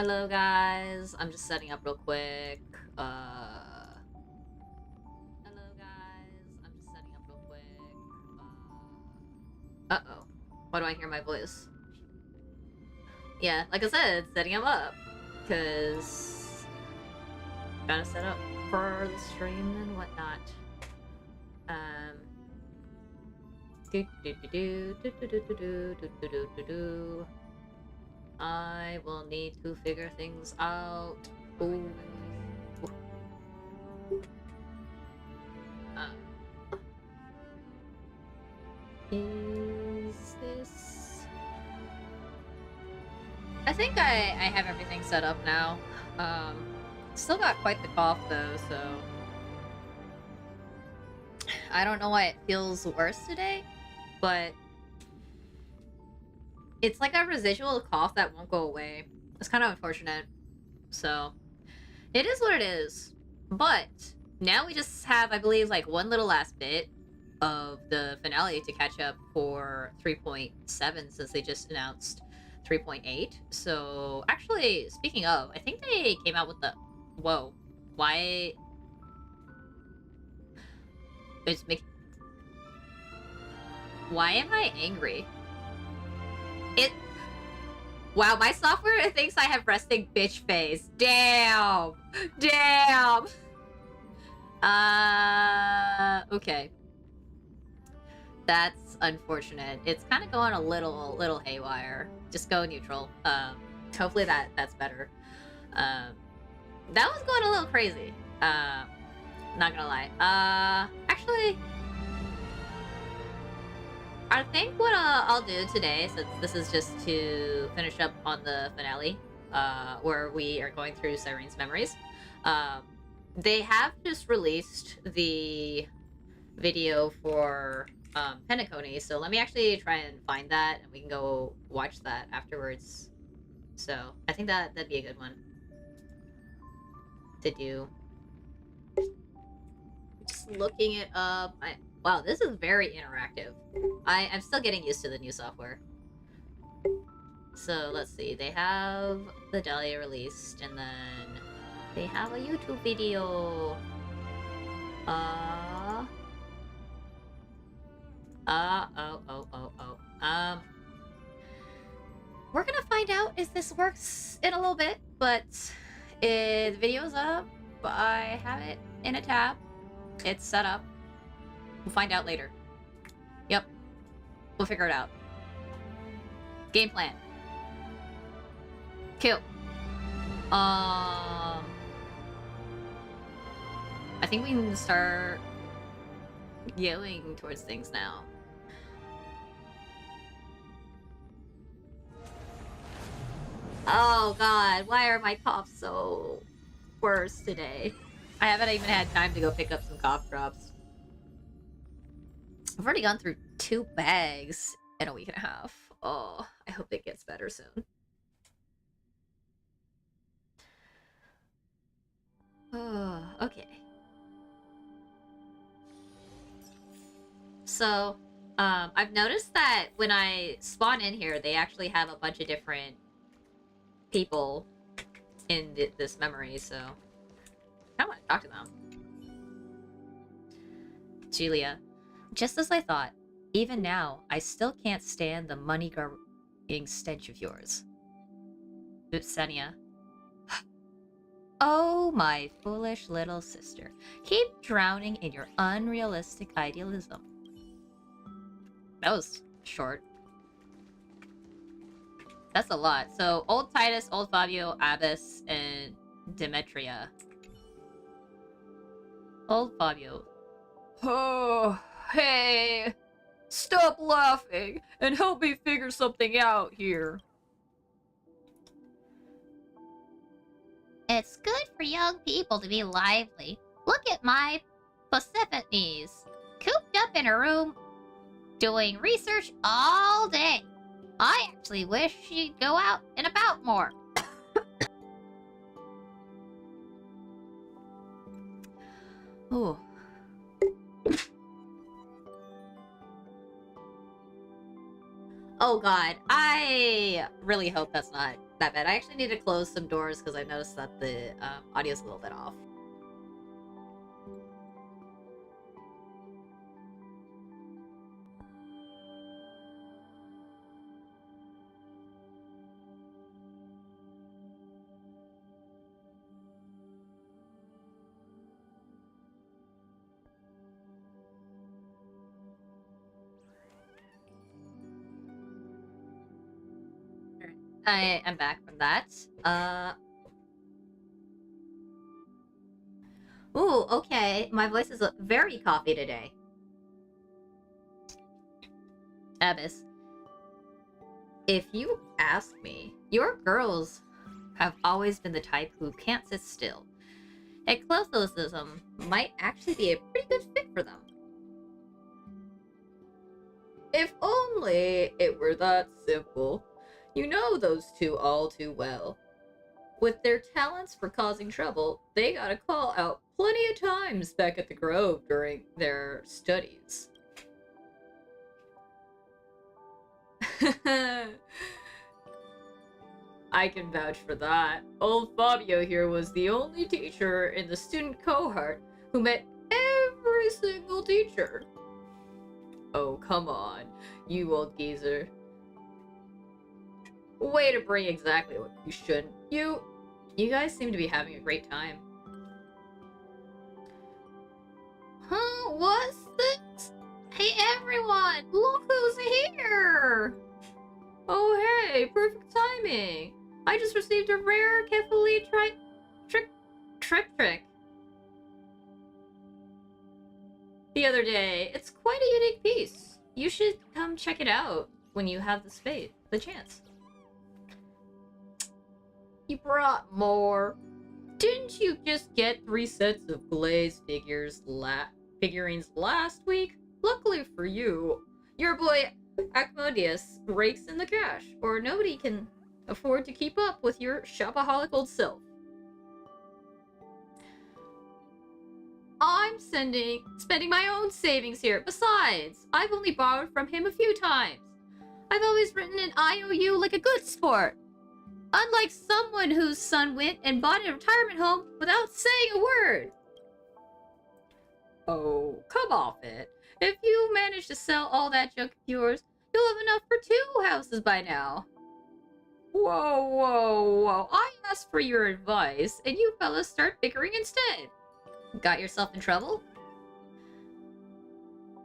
Hello guys, I'm just setting up real quick. Hello guys, I'm just setting up real quick. Uh-oh. Why do I hear my voice? Yeah, like I said, setting him up. Cause gotta set up for the stream and whatnot. Do do do do do do do do do do do do do. I will need to figure things out. Ooh. Is this... I think I have everything set up now. Still got quite the cough though, so... I don't know why it feels worse today, but... It's like a residual cough that won't go away. It's kind of unfortunate. So... It is what it is. But... Now we just have, I believe, like one little last bit of the finale to catch up for 3.7 since they just announced 3.8. So actually, speaking of, I think they came out with the... Whoa. Why... It's making... Why am I angry? It... Wow, my software thinks I have resting bitch face. Damn! Damn! Okay. That's unfortunate. It's kind of going a little haywire. Just go neutral. Hopefully that's better. That was going a little crazy. Not gonna lie. Actually, I think what I'll do today, since this is just to finish up on the finale, where we are going through Cyrene's memories, they have just released the video for Penacony, so let me actually try and find that, and we can go watch that afterwards. So I think that'd be a good one to do. Just looking it up. Wow, this is very interactive. I'm still getting used to the new software. So let's see. They have the Dahlia released, and then they have a YouTube video. We're gonna find out if this works in a little bit, but the video's up. I have it in a tab. It's set up. We'll find out later. Yep. We'll figure it out. Game plan. Kill. I think we can start yelling towards things now. Oh god, why are my coughs so worse today? I haven't even had time to go pick up some cough drops. I've already gone through 2 bags in a week and a half. Oh, I hope it gets better soon. Oh, okay. So, I've noticed that when I spawn in here, they actually have a bunch of different people in this memory, so I want to talk to them. Julia, just as I thought, even now, I still can't stand the money-grubbing stench of yours. Senya. Oh, my foolish little sister. Keep drowning in your unrealistic idealism. That was short. That's a lot. So, old Titus, old Fabio, Abbas, and Demetria. Old Fabio. Oh, hey! Stop laughing and help me figure something out here. It's good for young people to be lively. Look at my Persephone, cooped up in a room doing research all day. I actually wish she'd go out and about more. Ooh. Oh, Oh god, I really hope that's not that bad. I actually need to close some doors because I noticed that the audio's a little bit off. I am back from that. Ooh, okay. My voice is very coffee today. Abyss, if you ask me, your girls have always been the type who can't sit still. Eclecticism might actually be a pretty good fit for them. If only it were that simple. You know those two all too well. With their talents for causing trouble, they got a call out plenty of times back at the Grove during their studies. I can vouch for that. Old Fabio here was the only teacher in the student cohort who met every single teacher. Oh, come on, you old geezer. Way to bring exactly what you shouldn't. You guys seem to be having a great time. Huh? What's this? Hey everyone, look who's here! Oh hey, perfect timing. I just received a rare, carefully trick the other day. It's quite a unique piece. You should come check it out when you have the chance. You brought more. Didn't you just get 3 sets of glazed figurines last week? Luckily for you, your boy Acmodius rakes in the cash, or nobody can afford to keep up with your shopaholic old self. I'm spending my own savings here. Besides, I've only borrowed from him a few times. I've always written an IOU like a good sport. Unlike someone whose son went and bought a retirement home without saying a word. Oh, come off it. If you manage to sell all that junk of yours, you'll have enough for 2 houses by now. Whoa, whoa, whoa. I asked for your advice, and you fellas start bickering instead. Got yourself in trouble?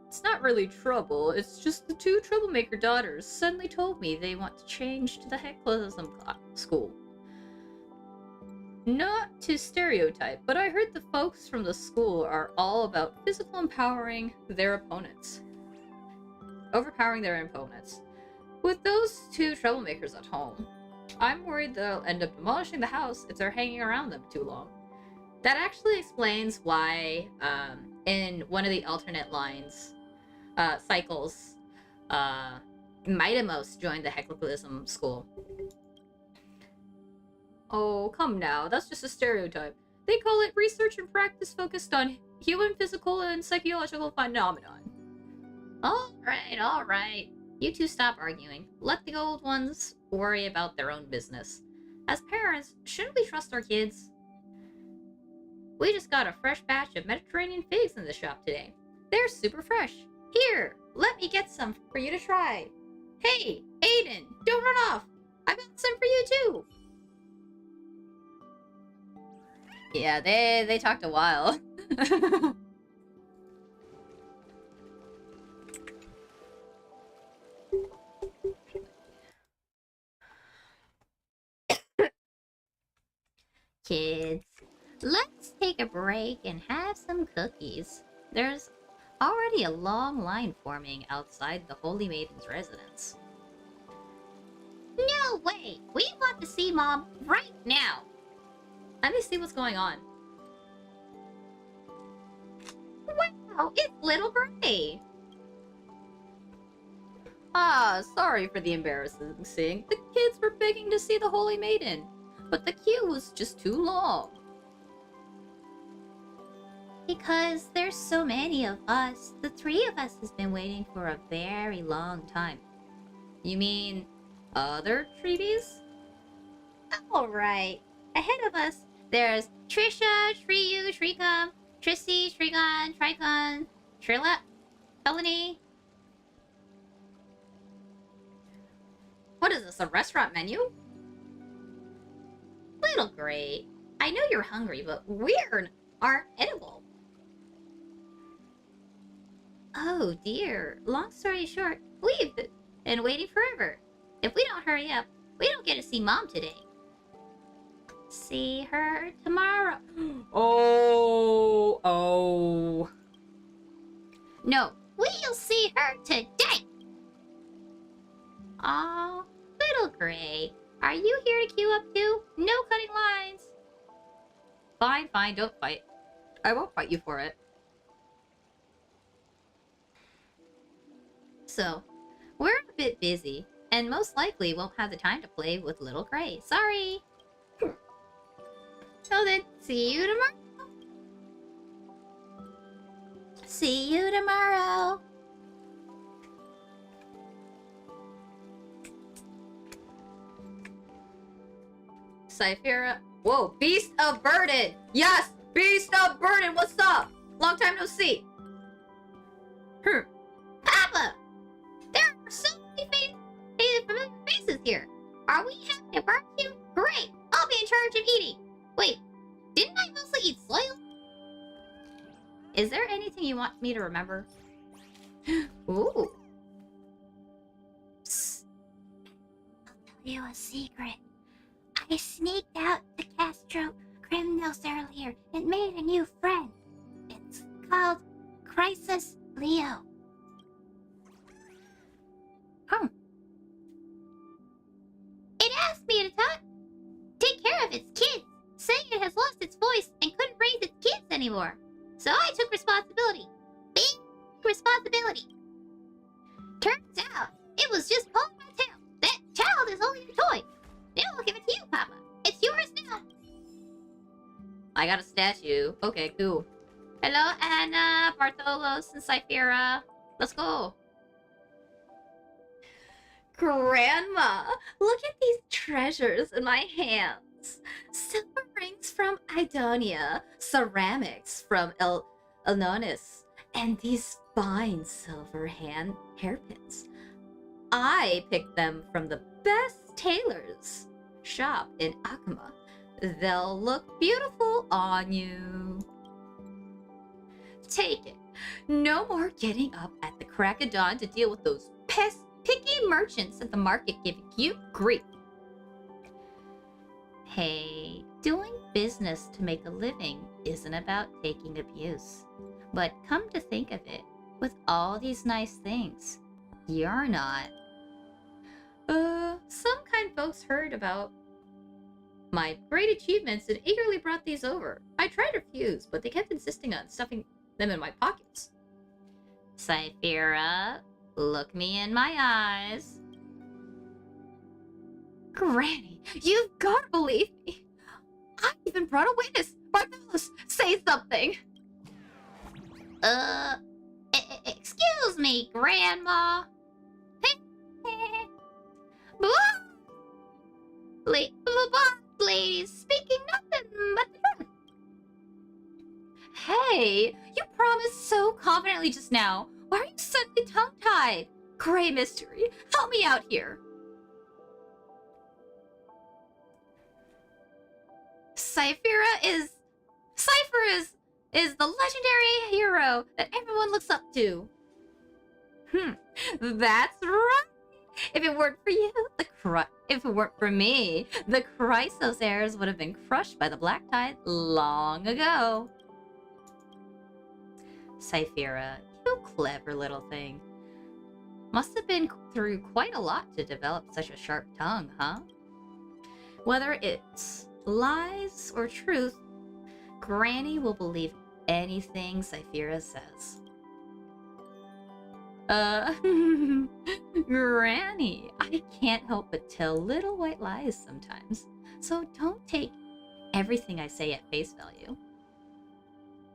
It's not really trouble, it's just the 2 troublemaker daughters suddenly told me they want to change to the Hecklism school. Not to stereotype, but I heard the folks from the school are all about physical overpowering their opponents. With those 2 troublemakers at home, I'm worried they'll end up demolishing the house if they're hanging around them too long. That actually explains why, in one of the alternate cycles, Mightimos joined the Hecklism school. Oh, come now, that's just a stereotype. They call it research and practice focused on human physical and psychological phenomenon. Alright. You 2 stop arguing. Let the old ones worry about their own business. As parents, shouldn't we trust our kids? We just got a fresh batch of Mediterranean figs in the shop today. They're super fresh. Here, let me get some for you to try. Hey, Aiden, don't run off. I got some for you too. Yeah, they talked a while. Kids, let's take a break and have some cookies. There's already a long line forming outside the Holy Maiden's residence. No way! We want to see Mom right now! Let me see what's going on. Wow, it's Little Gray! Ah, sorry for the embarrassing thing. The kids were begging to see the Holy Maiden, but the queue was just too long. Because there's so many of us, the 3 of us has been waiting for a very long time. You mean other treebies? Alright. Ahead of us, there's Trisha, Triyu, Tricum, Trissy, Trigon, Tricon, Trilla, Felony. What is this, a restaurant menu? Little Gray, I know you're hungry, but we're aren't edible. Oh dear, long story short, we've been waiting forever. If we don't hurry up, we don't get to see Mom today. See her tomorrow. Oh. No, we'll see her today. Aw, Little Gray, are you here to queue up too? No cutting lines. Fine, don't fight. I won't fight you for it. So, we're a bit busy, and most likely won't have the time to play with Little Gray. Sorry! So then, see you tomorrow! See you tomorrow! Cyphera. Whoa, Beast of Burden! Yes! Beast of Burden, what's up? Long time no see. Papa! There are so many familiar faces here. Are we having a barbecue? Great! I'll be in charge of eating. Wait, didn't I mostly eat soil? Is there anything you want me to remember? Ooh. Psst. I'll tell you a secret. I sneaked out to Castro criminals earlier and made a new friend. It's called Crisis Leo. It asked me to take care of its kids, saying it has lost its voice and couldn't raise its kids anymore. So I took responsibility. Big responsibility. Turns out, it was just pulling my tail. That child is only a toy. Now I'll give it to you, Papa. It's yours now. I got a statue. Okay, cool. Hello, Anna, Bartholos, and Cyphera. Let's go. Grandma, look at these treasures in my hands. Silver rings from Idonia, ceramics from Enonis, and these fine silver hairpins. I picked them from the best tailor's shop in Akuma. They'll look beautiful on you. Take it. No more getting up at the crack of dawn to deal with those picky merchants at the market giving you grief. Hey, doing business to make a living isn't about taking abuse. But come to think of it, with all these nice things, you're not. Some kind folks heard about my great achievements and eagerly brought these over. I tried to refuse, but they kept insisting on stuffing them in my pockets. Cyphera, look me in my eyes. Granny, you've got to believe me. I even brought a witness. Bartholos, say something. Excuse me, Grandma. Ladies speaking nothing but the truth. Hey, you promised so confidently just now. Why are you suddenly tongue-tied? Gray mystery, help me out here. Cyphera is the legendary hero that everyone looks up to. That's right. If it weren't for you, if it weren't for me, the Chrysos heirs would have been crushed by the Black Tide long ago. Cyphera, you clever little thing. Must have been through quite a lot to develop such a sharp tongue, huh? Whether it's lies or truth, Granny will believe anything Cyphera says. Granny, I can't help but tell little white lies sometimes, so don't take everything I say at face value.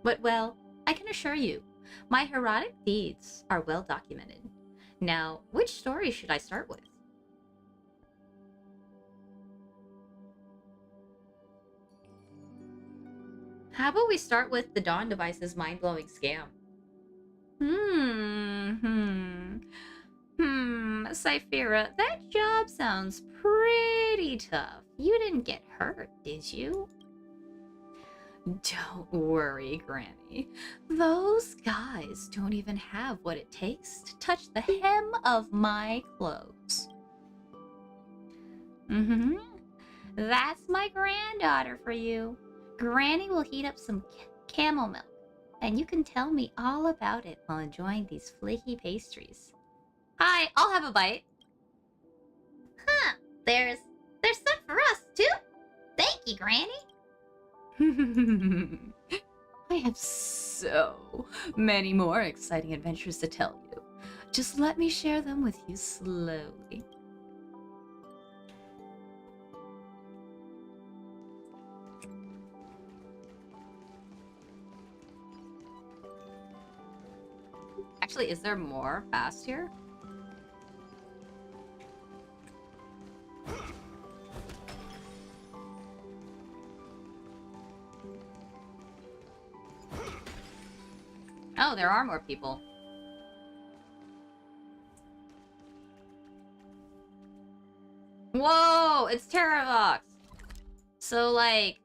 But well, I can assure you, my heroic deeds are well documented. Now, which story should I start with? How about we start with the Dawn device's mind-blowing scam? Cyphera, that job sounds pretty tough. You didn't get hurt, did you? Don't worry, Granny. Those guys don't even have what it takes to touch the hem of my clothes. That's my granddaughter for you. Granny will heat up some camel milk, and you can tell me all about it while enjoying these flaky pastries. Hi, I'll have a bite. Huh, there's some for us, too? Thank you, Granny. I have so many more exciting adventures to tell you. Just let me share them with you slowly. Actually, is there more past here? Oh, there are more people. Whoa, it's Terravox. So, like,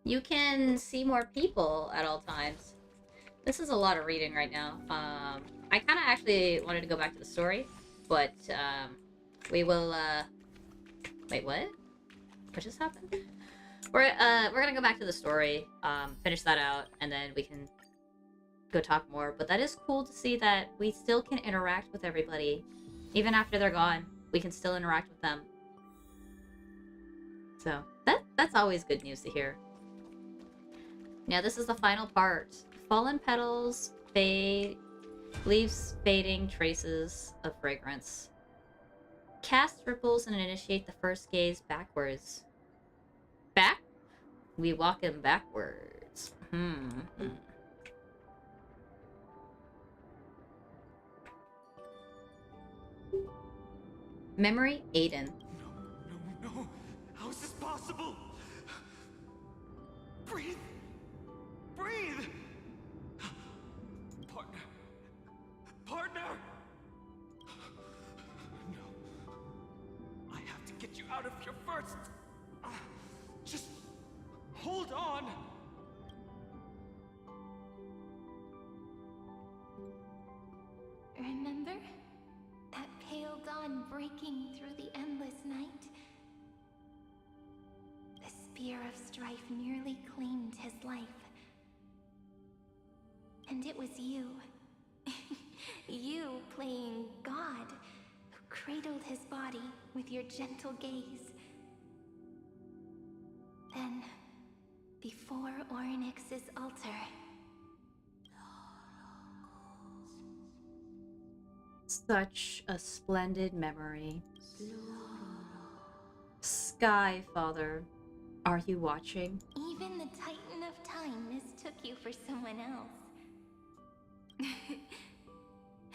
you can see more people at all times. This is a lot of reading right now. I kind of actually wanted to go back to the story, but we will. Wait, what? What just happened? We're gonna go back to the story, finish that out, and then we can go talk more. But that is cool to see that we still can interact with everybody, even after they're gone. We can still interact with them. So that's always good news to hear. Now this is the final part. Fallen petals fade, leaves fading traces of fragrance. Cast ripples and initiate the first gaze backwards. Back? We walk him backwards. Memory, Aiden. No. How is this possible? Breathe. Partner. No. I have to get you out of here first. Just hold on. Remember? That pale dawn breaking through the endless night? The spear of strife nearly claimed his life. And it was you. You playing God, who cradled his body with your gentle gaze. Then, before Orynyx's altar... Such a splendid memory. Sky, Father, are you watching? Even the Titan of Time mistook you for someone else.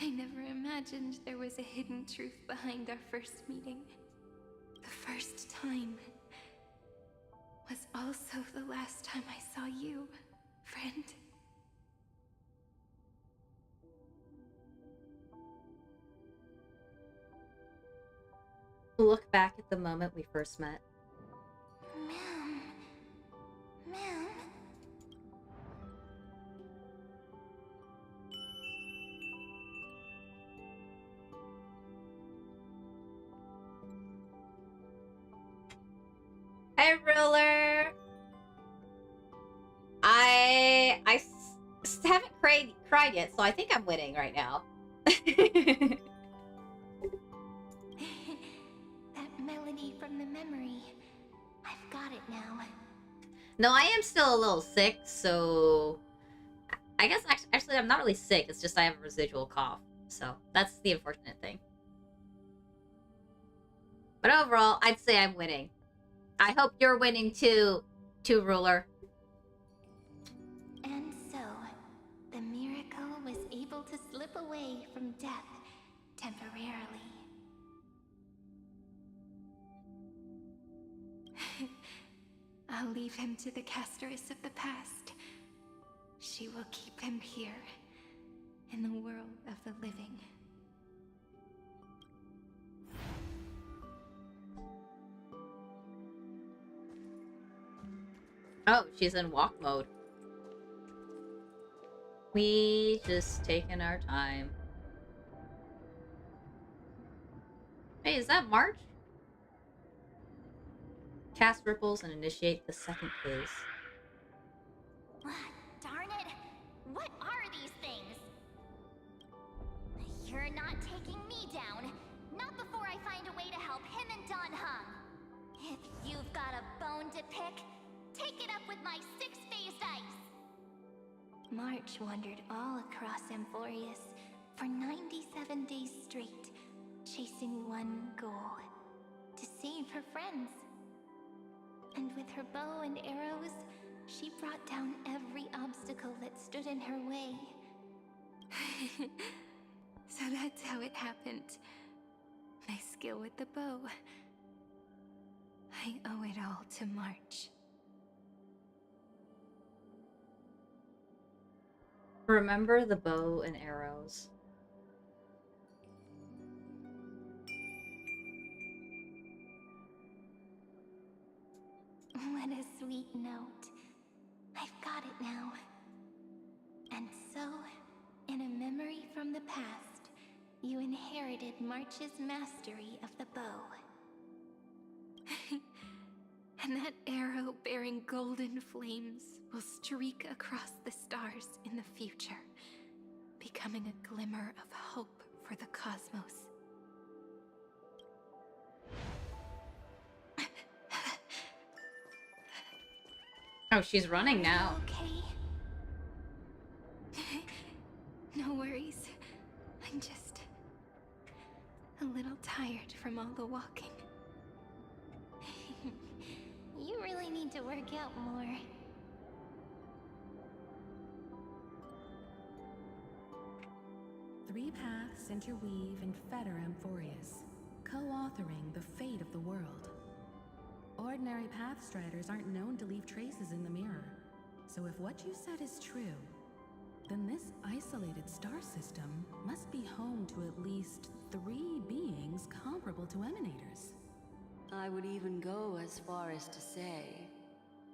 I never imagined there was a hidden truth behind our first meeting. The first time was also the last time I saw you, friend. Look back at the moment we first met. Ma'am. Hi, Ruler! I haven't cried yet, so I think I'm winning right now. That melody from the memory. I've got it now. No, I am still a little sick, so... I guess actually I'm not really sick, it's just I have a residual cough. So, that's the unfortunate thing. But overall, I'd say I'm winning. I hope you're winning too, Ruler. And so, the miracle was able to slip away from death temporarily. I'll leave him to the Casteress of the past. She will keep him here, in the world of the living. Oh, she's in walk mode. We just taking our time. Hey, is that March? Cast ripples and initiate the second phase. Darn it! What are these things? You're not taking me down. Not before I find a way to help him and Don Hung. If you've got a bone to pick, take it up with my six-phased ice. March wandered all across Amphorius for 97 days straight, chasing one goal: to save her friends. And with her bow and arrows, she brought down every obstacle that stood in her way. So that's how it happened. My skill with the bow. I owe it all to March. Remember the bow and arrows. What a sweet note. I've got it now. And so, in a memory from the past, you inherited March's mastery of the bow. And that arrow bearing golden flames will streak across the stars in the future, becoming a glimmer of hope for the cosmos. Oh, she's running now. Okay. No worries. I'm just a little tired from all the walking. You really need to work out more. Three paths interweave and fetter Amphorius, co-authoring the fate of the world. Ordinary pathstriders aren't known to leave traces in the mirror, so if what you said is true, then this isolated star system must be home to at least 3 beings comparable to Emanators. I would even go as far as to say,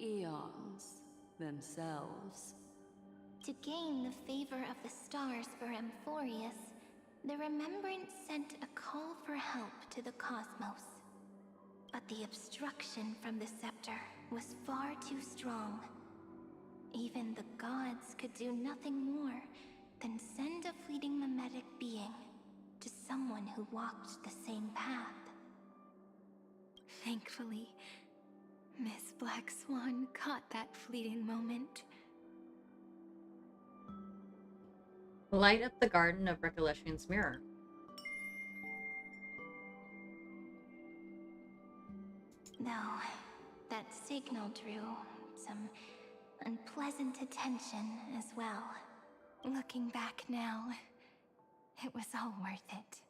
eons themselves. To gain the favor of the stars for Amphorius, the Remembrance sent a call for help to the cosmos. But the obstruction from the scepter was far too strong. Even the gods could do nothing more than send a fleeting mimetic being to someone who walked the same path. Thankfully, Miss Black Swan caught that fleeting moment. Light up the Garden of Recollection's mirror. Though, that signal drew some unpleasant attention as well. Looking back now, it was all worth it.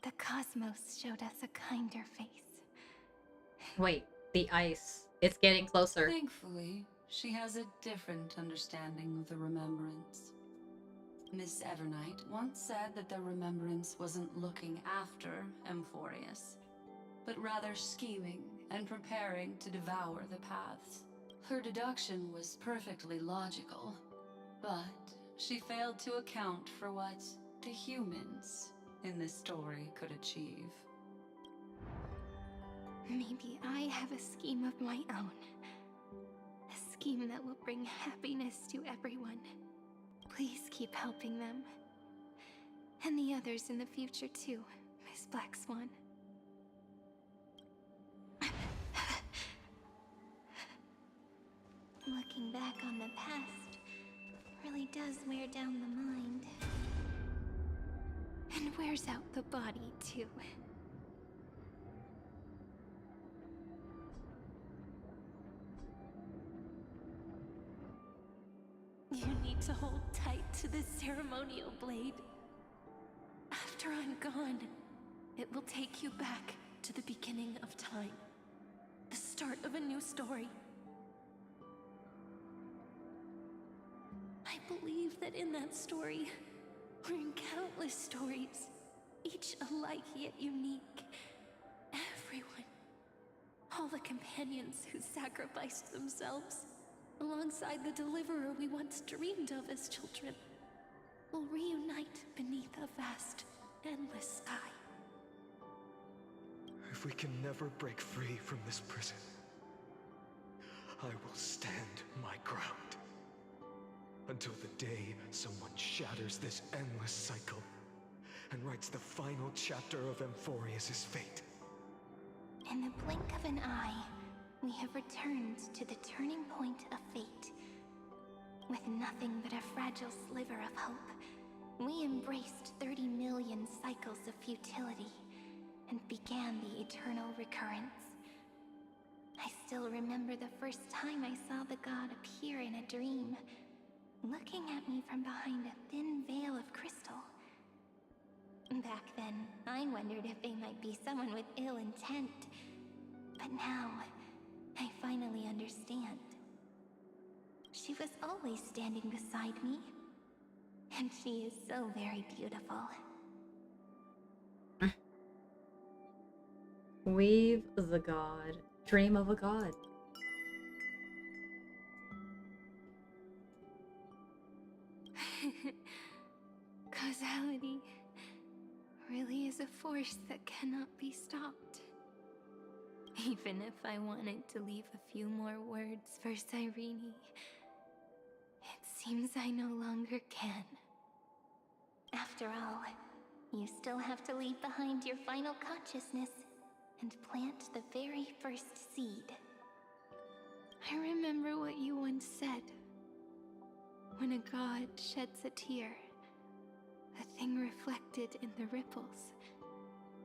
The cosmos showed us a kinder face. Wait, the ice. It's getting closer. Thankfully, she has a different understanding of the Remembrance. Miss Evernight once said that the Remembrance wasn't looking after Amphorius, but rather scheming and preparing to devour the paths. Her deduction was perfectly logical, but she failed to account for what the humans in this story could achieve. Maybe I have a scheme of my own. A scheme that will bring happiness to everyone. Please keep helping them. And the others in the future too, Miss Black Swan. Looking back on the past really does wear down the mind. And wears out the body too. You need to hold tight to this ceremonial blade. After I'm gone, it will take you back to the beginning of time. The start of a new story. believe that in that story, or in countless stories, each alike yet unique, everyone, all the companions who sacrificed themselves, alongside the deliverer we once dreamed of as children, will reunite beneath a vast, endless sky. If we can never break free from this prison, I will stand my ground. Until the day someone shatters this endless cycle and writes the final chapter of Amphorius' fate. In the blink of an eye, we have returned to the turning point of fate. With nothing but a fragile sliver of hope, we embraced 30 million cycles of futility and began the eternal recurrence. I still remember the first time I saw the god appear in a dream, looking at me from behind a thin veil of crystal. Back then, I wondered if they might be someone with ill intent. But now, I finally understand. She was always standing beside me. And she is so very beautiful. Weave the god. Dream of a god. Causality really is a force that cannot be stopped. Even if I wanted to leave a few more words for Cyrene, it seems I no longer can. After all, you still have to leave behind your final consciousness and plant the very first seed. I remember what you once said. When a god sheds a tear, the thing reflected in the ripples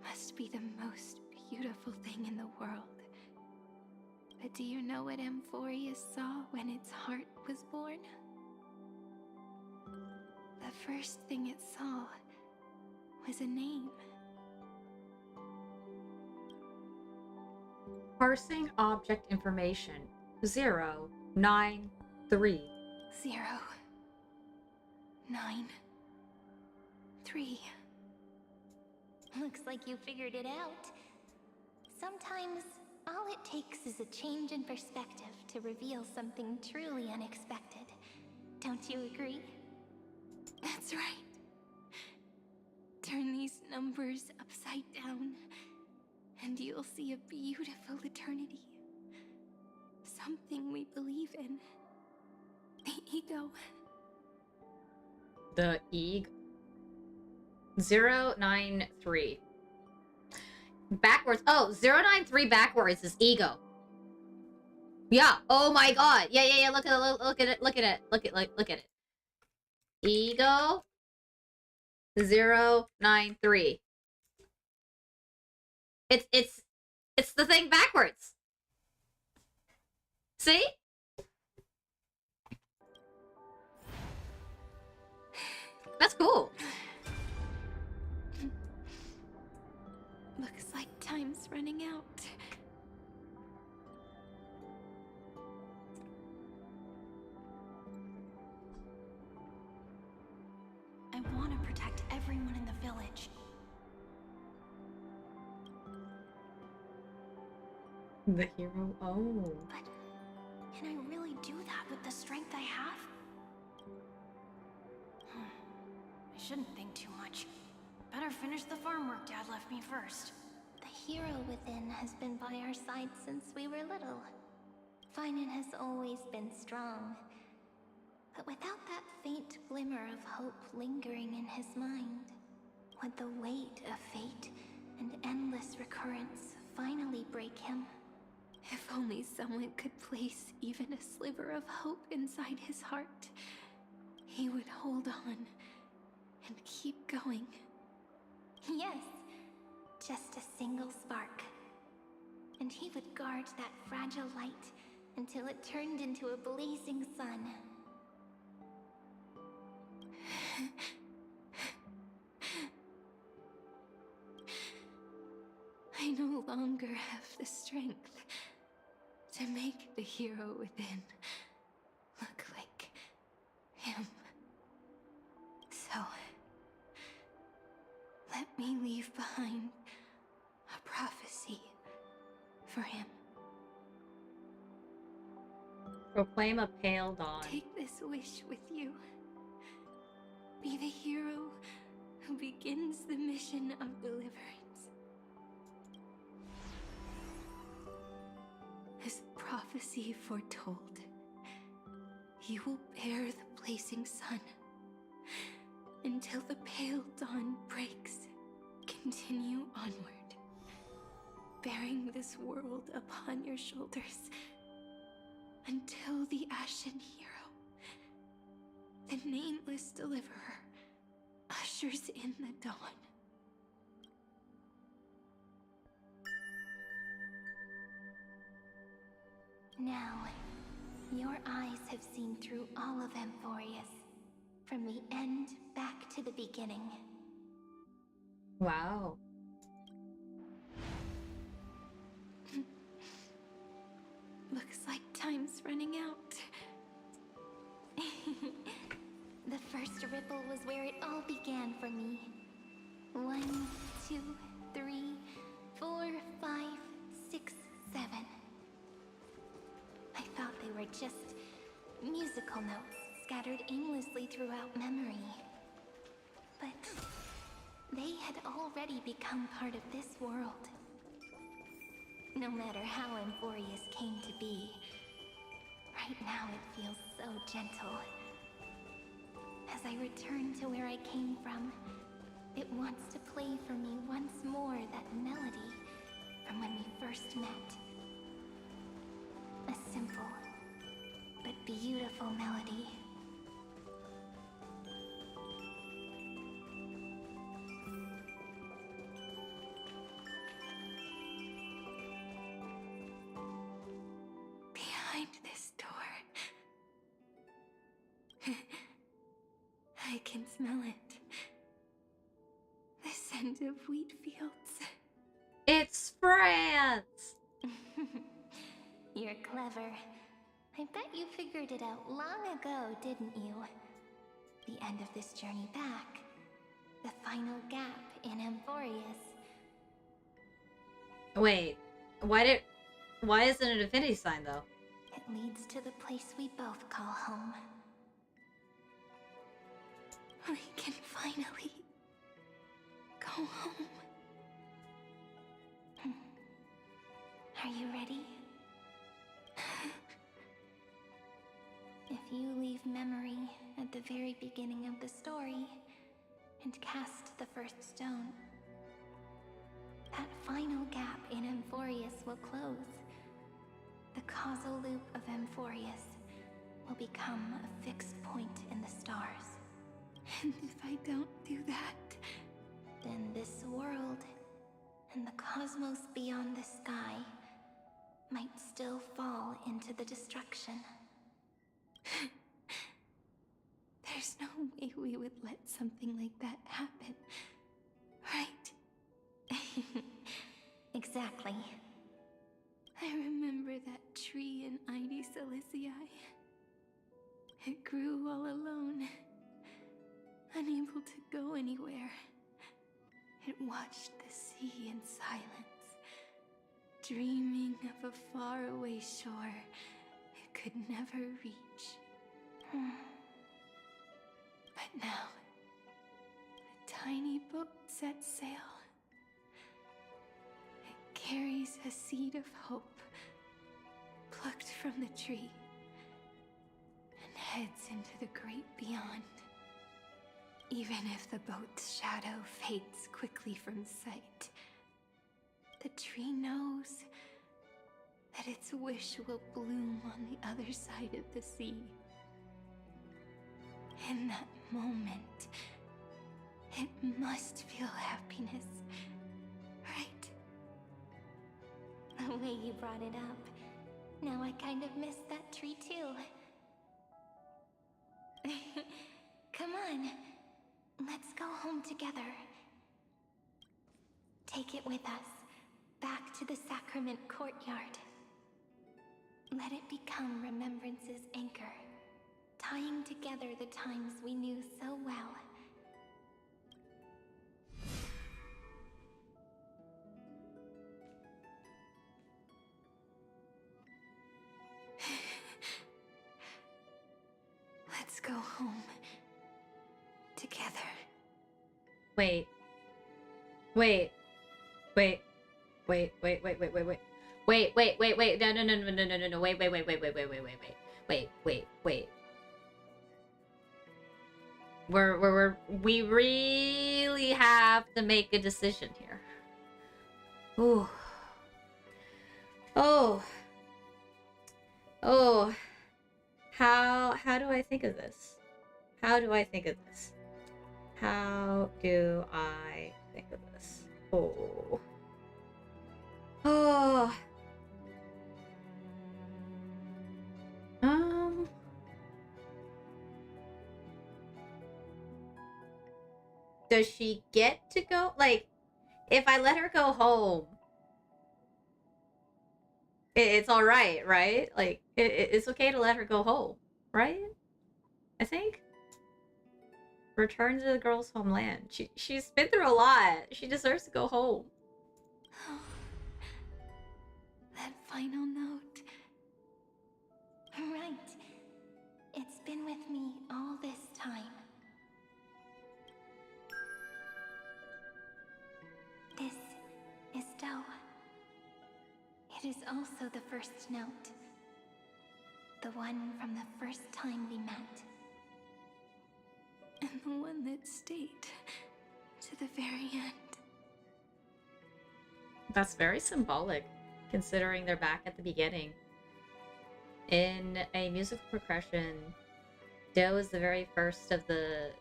must be the most beautiful thing in the world. But do you know what Amphorius saw when its heart was born? The first thing it saw was a name. Parsing object information. 093. 093. Looks like you figured it out. Sometimes, all it takes is a change in perspective to reveal something truly unexpected. Don't you agree? That's right. Turn these numbers upside down, and you'll see a beautiful eternity. Something we believe in. The ego. The ego. 093. Backwards. Oh, 093 backwards is ego. Yeah. Oh my god. Yeah. Look at it. Look at it. Look at it. Look at it. Ego. 093. It's the thing backwards. See? That's cool. Looks like time's running out. I want to protect everyone in the village. The hero. Oh. But can I really do that with the strength I have? I shouldn't think too much. Better finish the farm work Dad left me first. The hero within has been by our side since we were little. Finan has always been strong. But without that faint glimmer of hope lingering in his mind, would the weight of fate and endless recurrence finally break him? If only someone could place even a sliver of hope inside his heart, he would hold on and keep going. Yes, just a single spark. And he would guard that fragile light until it turned into a blazing sun. I no longer have the strength to make the hero within look like him. Let me leave behind a prophecy for him. Proclaim a pale dawn. Take this wish with you. Be the hero who begins the mission of deliverance. As prophecy foretold, you will bear the blazing sun until the pale dawn breaks. Continue onward, bearing this world upon your shoulders until the Ashen Hero, the nameless deliverer, ushers in the dawn. Now, your eyes have seen through all of Amphorius, from the end back to the beginning. Wow. Looks like time's running out. The first ripple was where it all began for me. 1, 2, 3, 4, 5, 6, 7. I thought they were just musical notes scattered aimlessly throughout memory. But they had already become part of this world. No matter how Amphorius came to be, right now it feels so gentle. As I return to where I came from, it wants to play for me once more that melody from when we first met. A simple, but beautiful melody. Behind this door, I can smell it. The scent of wheat fields. It's France! You're clever. I bet you figured it out long ago, didn't you? The end of this journey back. The final gap in Amphorius. Wait, why isn't it an infinity sign though? It leads to the place we both call home. We can finally go home. Are you ready? If you leave memory at the very beginning of the story and cast the first stone, that final gap in Amphorius will close. The causal loop of Amphorius will become a fixed point in the stars. And if I don't do that, Then this world and the cosmos beyond the sky might still fall into the destruction. there's no way we would let something like that happen, right? Exactly. I remember that tree in Ide Silicii. It grew all alone, unable to go anywhere. It watched the sea in silence, dreaming of a faraway shore it could never reach. But now, a tiny boat sets sail. It carries a seed of hope, plucked from the tree, and heads into the great beyond. Even if the boat's shadow fades quickly from sight, the tree knows that its wish will bloom on the other side of the sea. In that moment, it must feel happiness, right? The way you brought it up. Now I kind of miss that tree too. Come on. Let's go home together. Take it with us, back to the sacrament courtyard. Let it become remembrance's anchor, tying together the times we knew so well. home. Together. Wait. Wait. Wait. Wait, wait, wait, wait, wait, wait. Wait, wait, wait, wait. No, no, no, no, no, no, no, no. Wait, wait, wait, wait, wait, wait, wait, wait, wait. Wait, wait, wait. We really have to make a decision here. Ooh. Oh. Oh. How do I think of this? How do I think of this? How do I think of this? Oh. Oh. Does she get to go? Like, if I let her go home, it's all right, right? Like, it's okay to let her go home, right? I think. Return to the girl's homeland. She's been through a lot. She deserves to go home. Oh, that final note. Right. It's been with me all this time. This is Doe. It is also the first note. The one from the first time we met. And the one that stayed to the very end. That's very symbolic, considering they're back at the beginning. In a musical progression, Do is the very first of the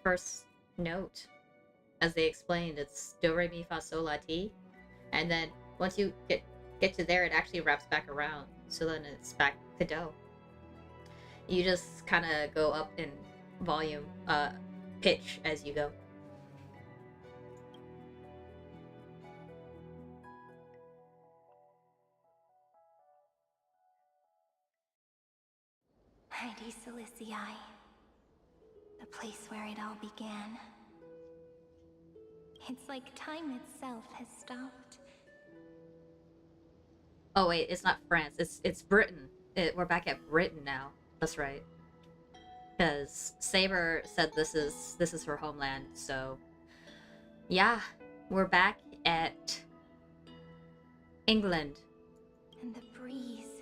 first note. As they explained, it's Do, Re, Mi, Fa, Sol, La, Ti. And then once you get to there, it actually wraps back around. So then it's back to Do. You just kind of go up in volume, pitch as you go. Heidi Silicii. The place where it all began. It's like time itself has stopped. Oh wait, it's not France. It's Britain. We're back at Britain now. That's right. Because Saber said this is her homeland. So yeah, we're back at England. And the breeze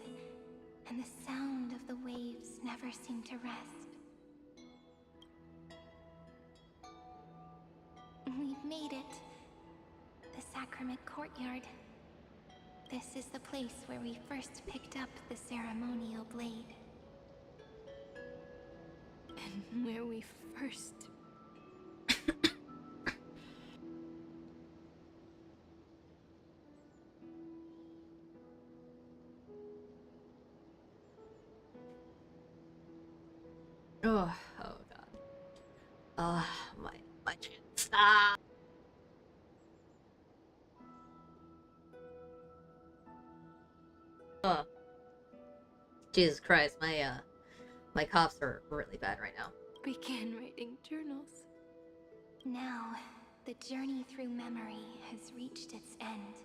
and the sound of the waves never seem to rest. We've made it. The Sacrament Courtyard. This is the place where we first picked up the ceremonial blade. And where we first... Oh god. Oh my chin. Stop. Oh. Jesus Christ, my coughs are really bad right now. began writing journals. Now, the journey through memory has reached its end.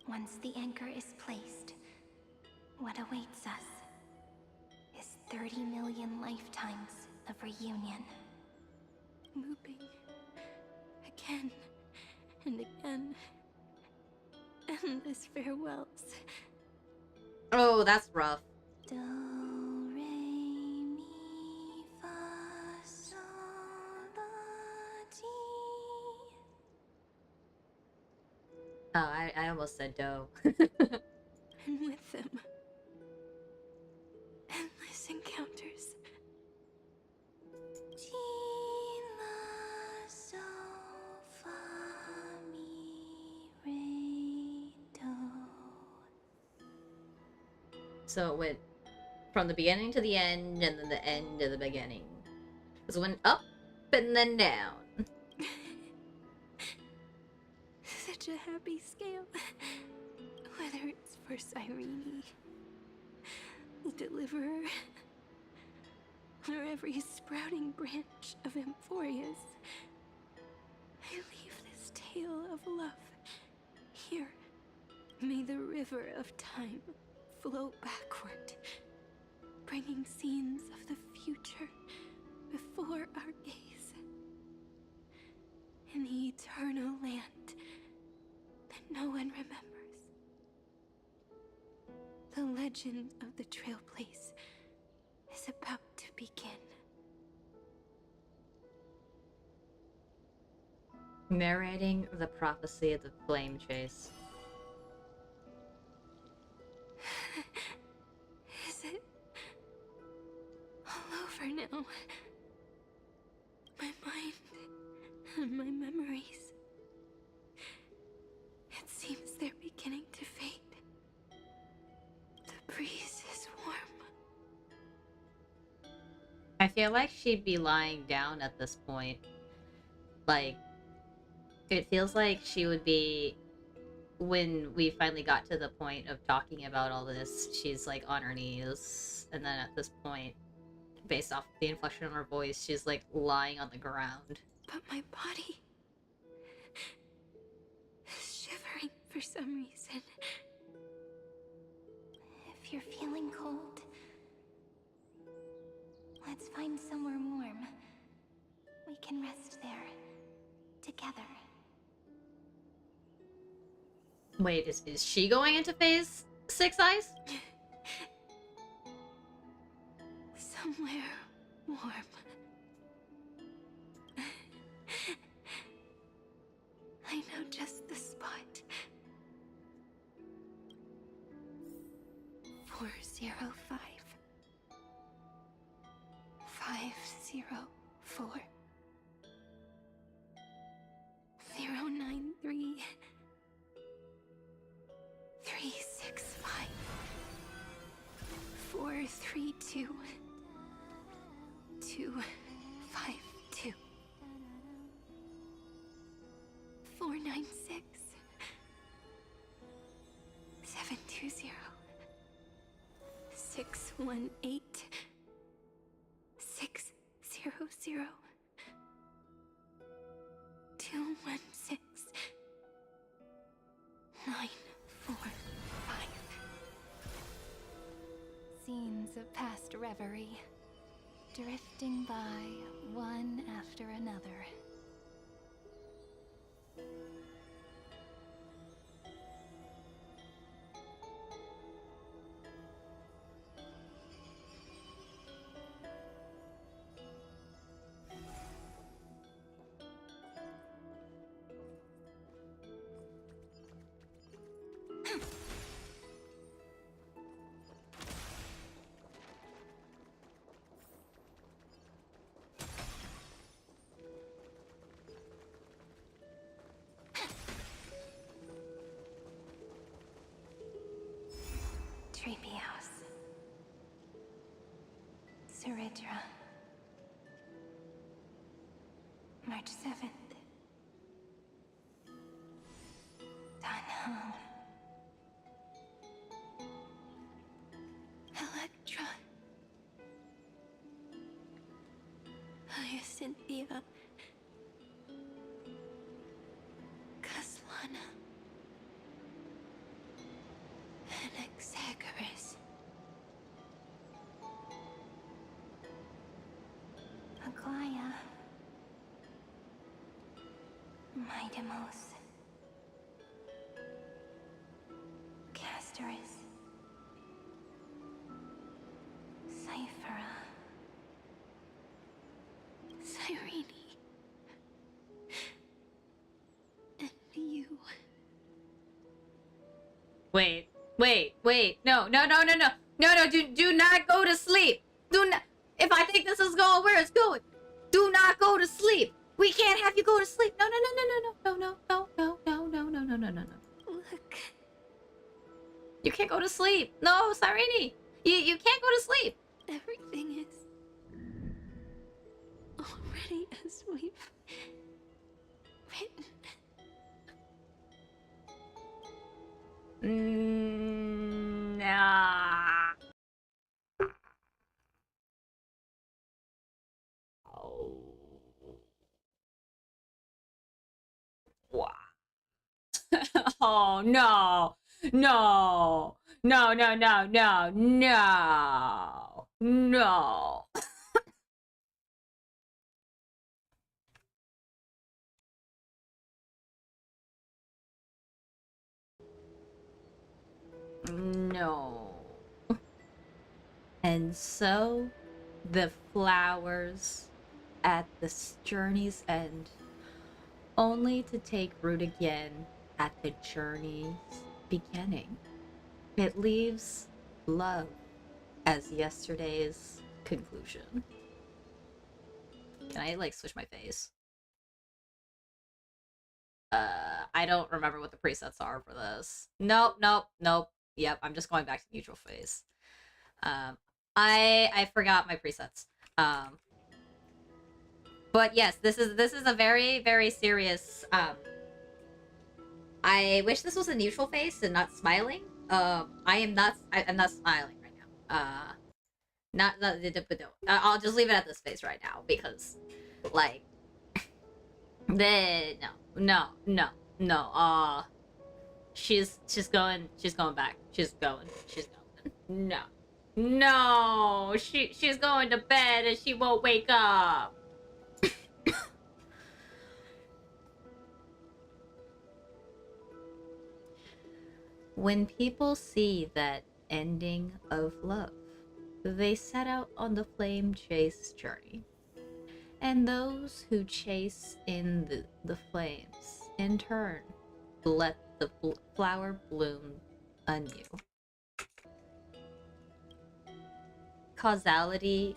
Once the anchor is placed, what awaits us is 30 million lifetimes of reunion. Looping. Again. And again. Endless farewells. Oh, that's rough. Do, re, mi, fa, sol, la, ti. Oh, I almost said dough. And with them, endless encounters. Ti, la, sol, fa, mi, re, do. So it went from the beginning to the end, and then the end to the beginning. It went up and then down. Such a happy scale. Whether it's for Cyrene, the Deliverer, or every sprouting branch of Amphorius, I leave this tale of love here. May the river of time flow backward bringing scenes of the future before our gaze. In the eternal land that no one remembers. The legend of the Trail Place is about to begin. Narrating the prophecy of the flame chase. Is it all over now? My mind and my memories. It seems they're beginning to fade. The breeze is warm. I feel like she'd be lying down at this point. Like, it feels like she would be, when we finally got to the point of talking about all this, she's like on her knees, and then at this point, based off the inflection of her voice, she's like lying on the ground. But my body is shivering for some reason. If you're feeling cold, let's find somewhere warm. We can rest there, together. Wait, is she going into phase 6 ice? Somewhere warm. I know just the spot. 405. 504. 093. 365. 432. 252. 496. 720. 618. 600. 216. 945. Scenes of past reverie, drifting by one after another. Creepy house. Suridra. March 7th. Danham. Electra. Hyacinthia. Kaslana. Anaxagoras. Aglaya. Midamos. Castoris. Cyphera. Cyrene. And you. Wait. No, do not go to sleep. Do not. If I think this is going where it's going, do not go to sleep. We can't have you go to sleep. No. Look. You can't go to sleep. No, Cyrene. You can't go to sleep. Everything is already as we've written. Nah. Wow. Oh no. No. No. And so, the flowers at this journey's end, only to take root again at the journey's beginning. It leaves love as yesterday's conclusion. Can I, like, switch my face? I don't remember what the presets are for this. Nope, nope, nope. Yep, I'm just going back to neutral face. I forgot my presets. But yes, this is a very, very serious, I wish this was a neutral face and not smiling. I'm not smiling right now. Not, but no. I'll just leave it at this face right now because, like, no. She's going back. She's going. No. She's going to bed and she won't wake up. When people see that ending of love, they set out on the flame chase journey. And those who chase in the flames, in turn, let the flower bloom anew. Causality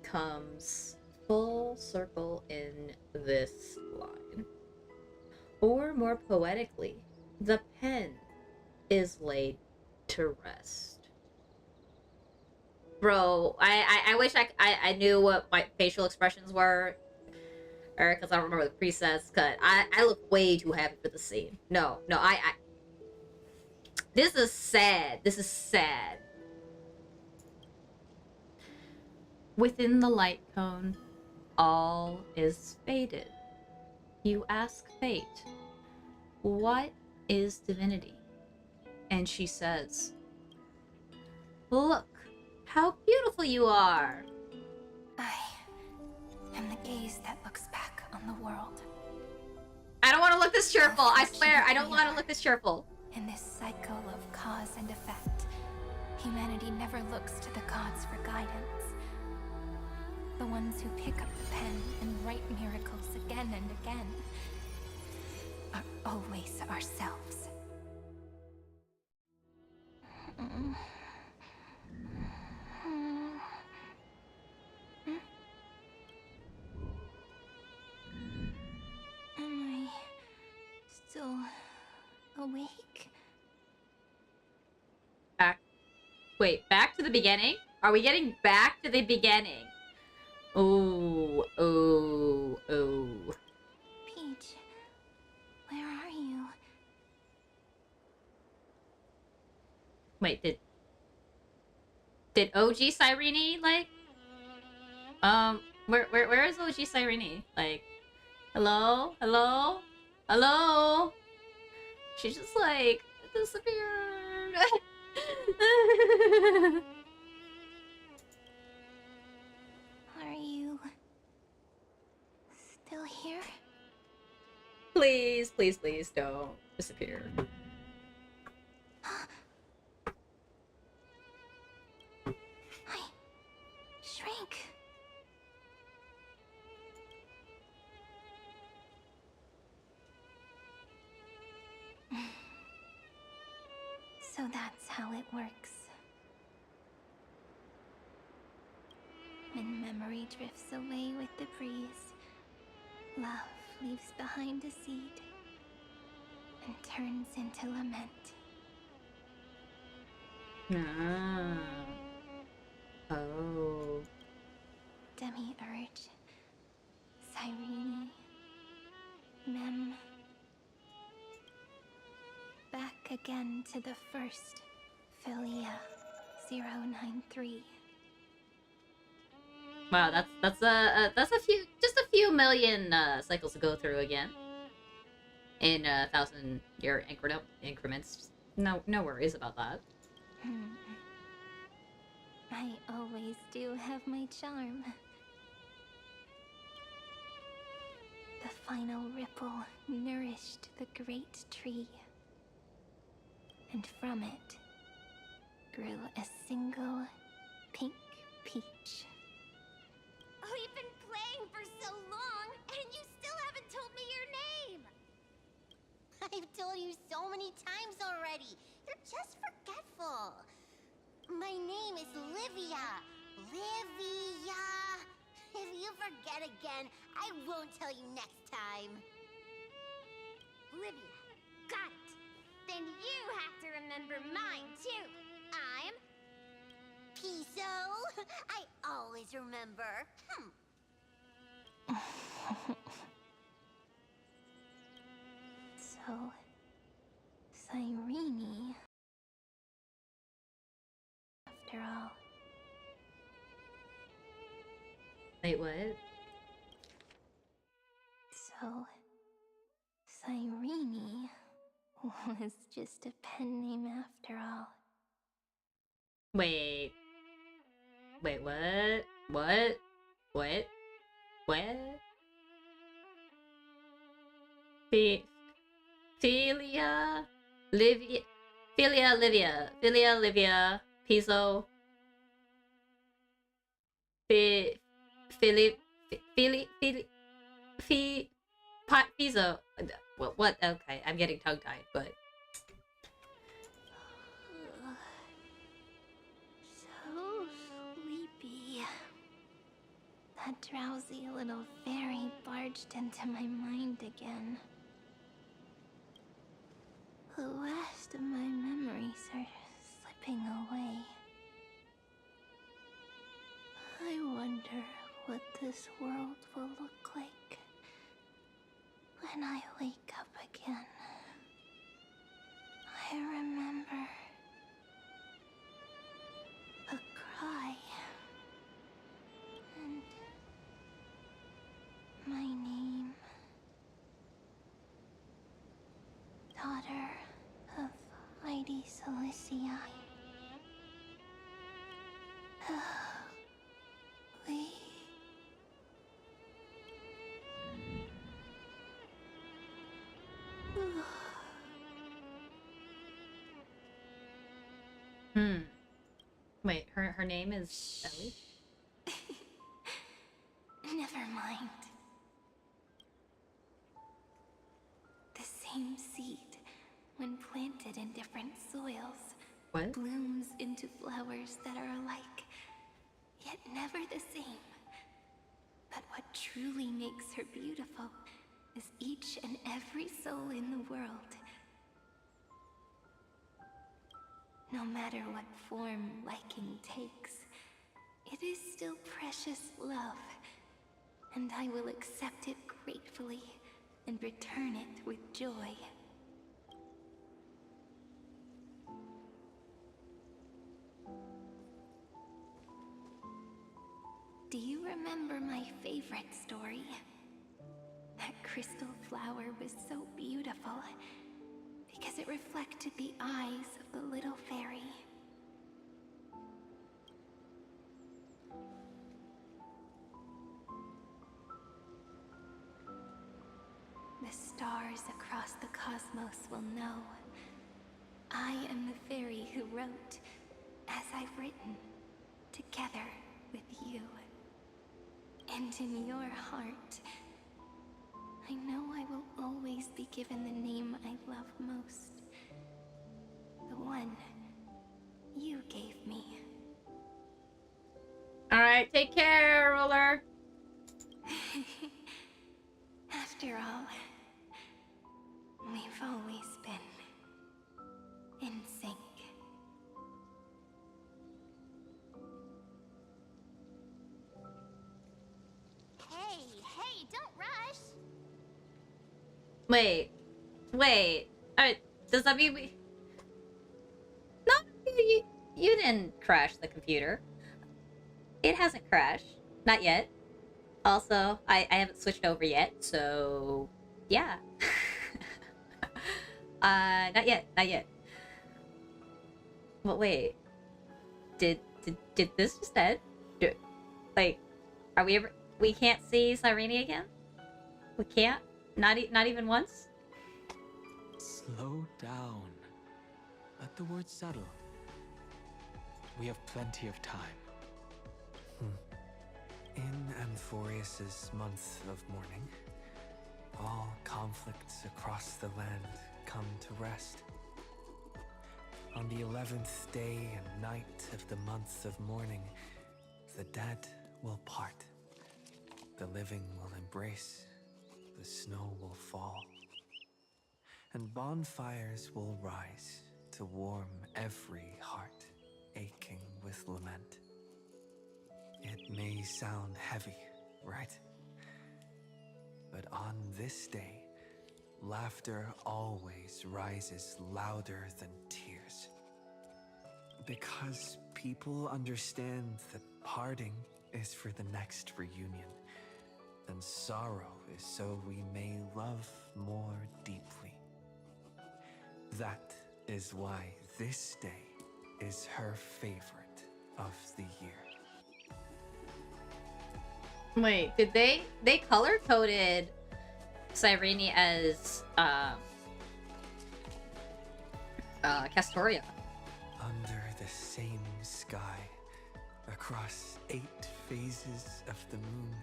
comes full circle in this line. Or more poetically, the pen is laid to rest. Bro, I wish I knew what my facial expressions were, or because I don't remember the presets. Cause I look way too happy for the scene. No, I this is sad. This is sad. Within the light cone, all is faded. You ask fate, what is divinity? And she says, look, how beautiful you are. I am the gaze that looks back on the world. I don't want to look this cheerful. I swear, I don't want to look this cheerful. In this cycle of cause and effect, humanity never looks to the gods for guidance. The ones who pick up the pen and write miracles again and again are always ourselves. Am I still awake? Back to the beginning? Are we getting back to the beginning? Oh. Peach, where are you? Wait, did OG Cyrene, like, where is OG Cyrene? Like, hello? She's just, like, disappeared. Are you still here? Please don't disappear. I shrank. So that's how it works. When memory drifts away with the breeze, love leaves behind a seed and turns into lament. Oh. Demi-urge, Cyrene, Mem. Back again to the first, Philia 093. Wow, that's a few million cycles to go through again. In 1,000-year increments. No worries about that. I always do have my charm. The final ripple nourished the great tree. And from it grew a single pink peach. We've been playing for so long, and you still haven't told me your name! I've told you so many times already. You're just forgetful. My name is Livia. Livia. If you forget again, I won't tell you next time. Livia, got it. Then you have to remember mine, too. I'm... Piso. I always remember. So, Cyrene, after all. Wait, what? So, Cyrene was just a pen name after all. Wait. Wait, what? What? What? What? Philia? Livia? Philia, Livia, Piso. Piso. What? Okay, I'm getting tongue-tied, but... So sleepy. That drowsy little fairy barged into my mind again. The last of my memories are slipping away. I wonder what this world will look like when I wake up again. I remember a cry and my name. Daughter of Heidi Cilicia. We... Wait, her name is Ellie? Never mind. The same seed, when planted in different soils, What? blooms into flowers that are alike, yet never the same. But what truly makes her beautiful is each and every soul in the world. No matter what form liking takes, it is still precious love, and I will accept it gratefully and return it with joy. Do you remember my favorite story? That crystal flower was so beautiful because it reflected the eyes of the little fairy. The stars across the cosmos will know. I am the fairy who wrote, as I've written, together with you. And in your heart, I know I will always be given the name I love most. The one you gave me. Alright, take care, Roller! After all, we've always been in sync. Hey, don't rush! Wait. Alright, does that mean we... No, you didn't crash the computer. It hasn't crashed. Not yet. Also, I haven't switched over yet, so... Yeah. Not yet. But wait. Did Did this just end? Like, are we ever? We can't see Cyrene again? We can't? Not even once? Slow down. Let the words settle. We have plenty of time. In Amphorius's month of mourning, all conflicts across the land come to rest. On the 11th day and night of the month of mourning, the dead will part. The living will embrace. The snow will fall. And bonfires will rise to warm every heart aching with lament. It may sound heavy, right? But on this day, laughter always rises louder than tears. Because people understand that parting is for the next reunion, and sorrow is so we may love more deeply. That is why this day is her favorite of the year. Wait, did they color coded Cyrene as Castoria? Under the same sky, across 8 phases of the moon,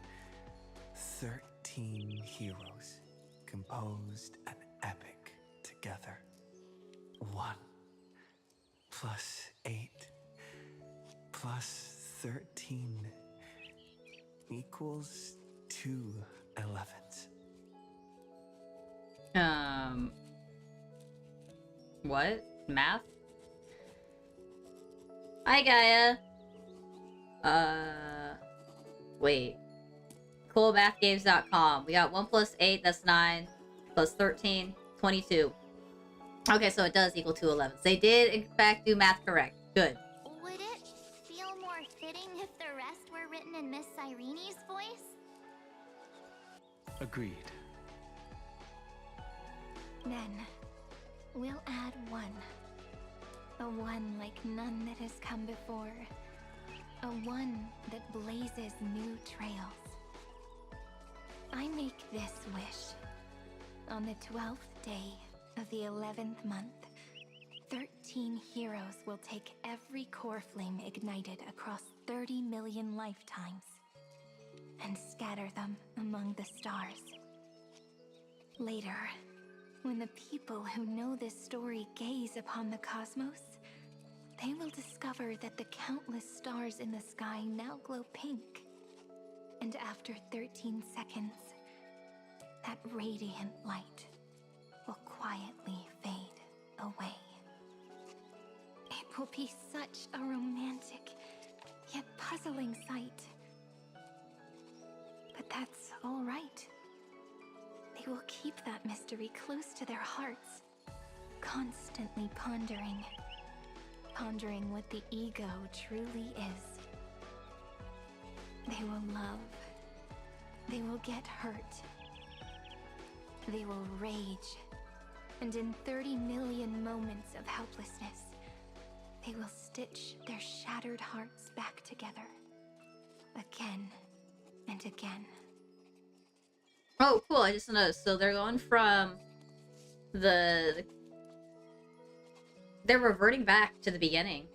13 heroes composed an epic together. 1 plus 8 plus 13 equals 2 11s. What? Math? Hi, Gaia. Wait. Coolmathgames.com. We got 1 plus 8, that's 9, plus 13, 22. Okay, so it does equal 2 11s. They did, in fact, do math correct. Good. Would it feel more fitting if the rest were written in Miss Cyrene's voice? Agreed. Then, we'll add 1. A 1 like none that has come before. A 1 that blazes new trails. I make this wish. On the 12th day of the 11th month, 13 heroes will take every core flame ignited across 30 million lifetimes and scatter them among the stars. Later, when the people who know this story gaze upon the cosmos, they will discover that the countless stars in the sky now glow pink. And after 13 seconds, that radiant light will quietly fade away. It will be such a romantic, yet puzzling sight. But that's all right. They will keep that mystery close to their hearts, constantly pondering what the ego truly is. They will love. They will get hurt. They will rage. And in 30 million moments of helplessness, they will stitch their shattered hearts back together. Again and again. Oh, cool. I just noticed. So they're going from they're reverting back to the beginning.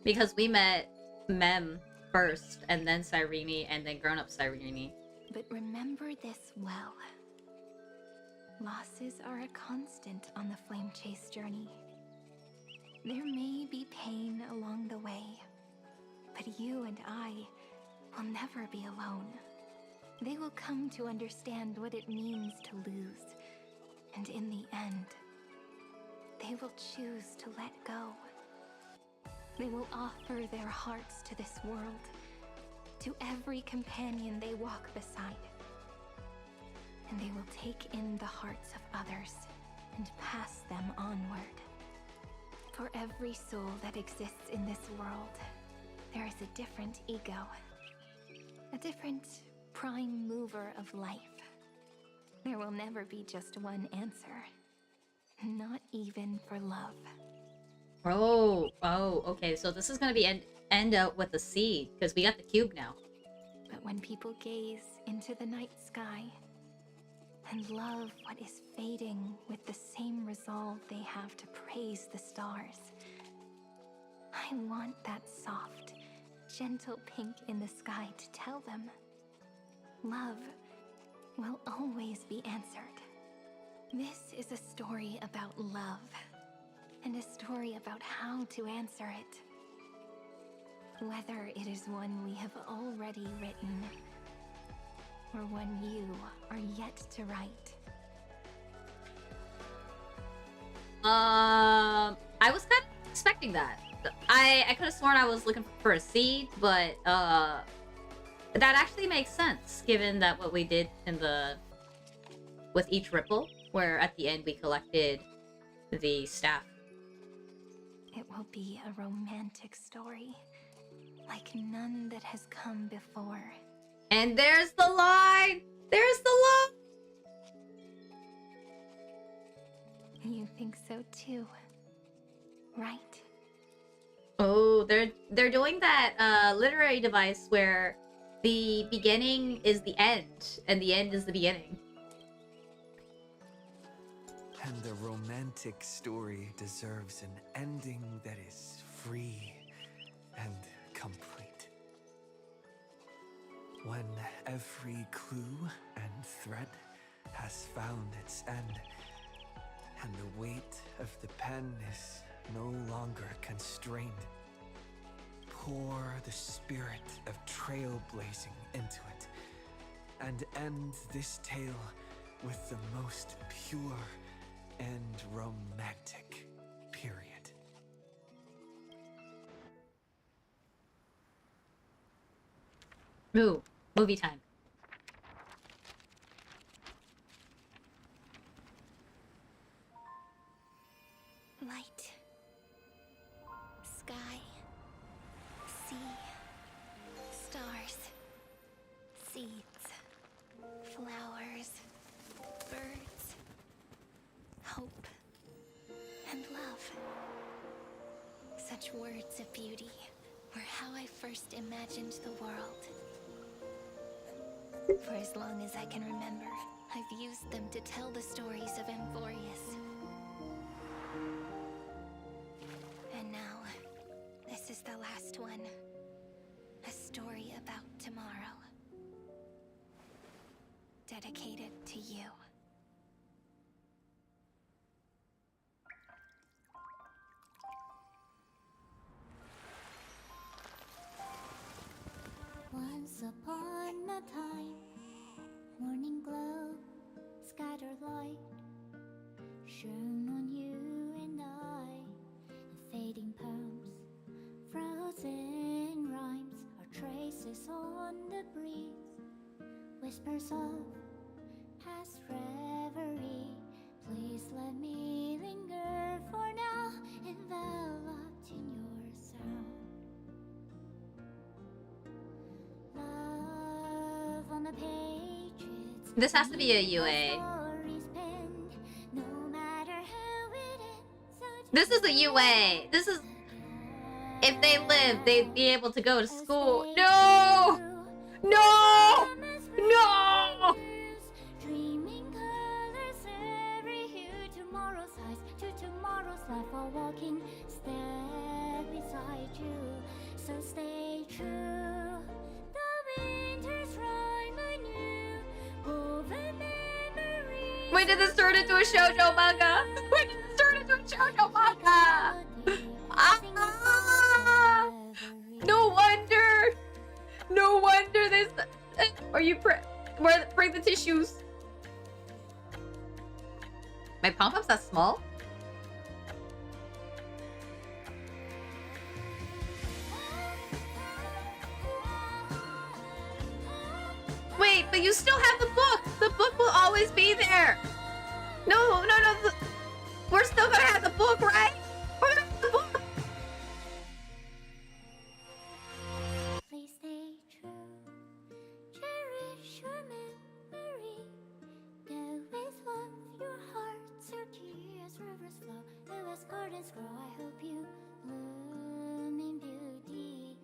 Because we met Mem first, and then Cyrene, and then grown-up Cyrene. But remember this well. Losses are a constant on the flame chase journey. There may be pain along the way, but you and I will never be alone. They will come to understand what it means to lose, and in the end, they will choose to let go. They will offer their hearts to this world, to every companion they walk beside. And they will take in the hearts of others and pass them onward. For every soul that exists in this world, there is a different ego, a different prime mover of life. There will never be just one answer, not even for love. Oh, okay. So this is gonna be end up with a seed because we got the cube now. But when people gaze into the night sky and love what is fading with the same resolve they have to praise the stars, I want that soft, gentle pink in the sky to tell them love will always be answered. This is a story about love, and a story about how to answer it. Whether it is one we have already written, or one you are yet to write. I was kind of expecting that. I could have sworn I was looking for a seed, but that actually makes sense given that what we did in the with each ripple, where at the end we collected the staff. It will be a romantic story, like none that has come before. And there's the line! There's the line! You think so too, right? Oh, they're doing that literary device where the beginning is the end, and the end is the beginning. And the romantic story deserves an ending that is free and complete. When every clue and thread has found its end, and the weight of the pen is no longer constrained, pour the spirit of trailblazing into it, and end this tale with the most pure and romantic period. Ooh, movie time. Light, sky, sea, stars, seeds, flowers, birds, hope, and love. Such words of beauty were how I first imagined the world. For as long as I can remember, I've used them to tell the stories of Amphorius. And now, this is the last one. A story about tomorrow. Dedicated to you. Once upon a time, morning glow, scattered light, shone on you and I, in fading poems, frozen rhymes, or traces on the breeze, whispers of past reverie. Please let me linger for now, enveloped in your sound. Love on the page, it's This has to be a UA. stories penned, no matter how it ends, so This is a UA. This is... If they live, they'd be able to go to school. No! No! No! Dreaming colors, every hue, tomorrow's eyes to tomorrow's life, while walking step beside you. So stay true. The winter's rhyme anew, woven memories. When did this turn into a shoujo manga? When did this turn into a shoujo manga? Ah! No wonder! No wonder this... Are you bring the tissues? My pom-pom's that small? Wait, but you still have the book! The book will always be there! No, no, no, we're still gonna have the book, right? We're gonna have the book! Please stay true. Cherish your memory. Go with love, your heart's searchy as rivers flow, as gardens grow. I hope you bloom in beauty.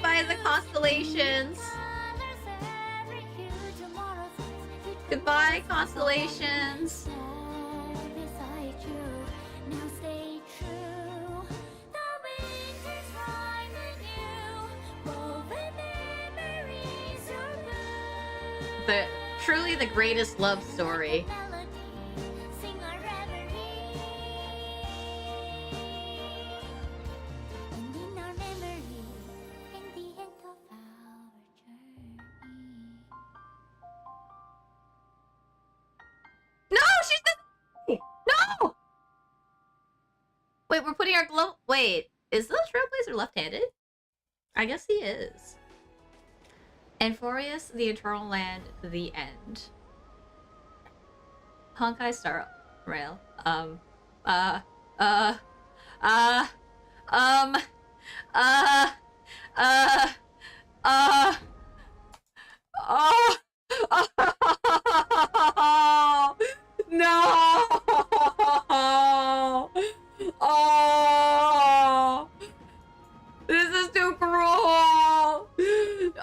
by the constellations. Goodbye, constellations. Truly the greatest love story. No, she's just... No! Wait, we're putting our glow... Wait, is the Trailblazer left-handed? I guess he is. Amphorius, the Eternal Land, the End. Honkai Star Rail. Um, uh, uh, uh, um, uh, uh, uh, oh, oh, no, oh, this is too cruel,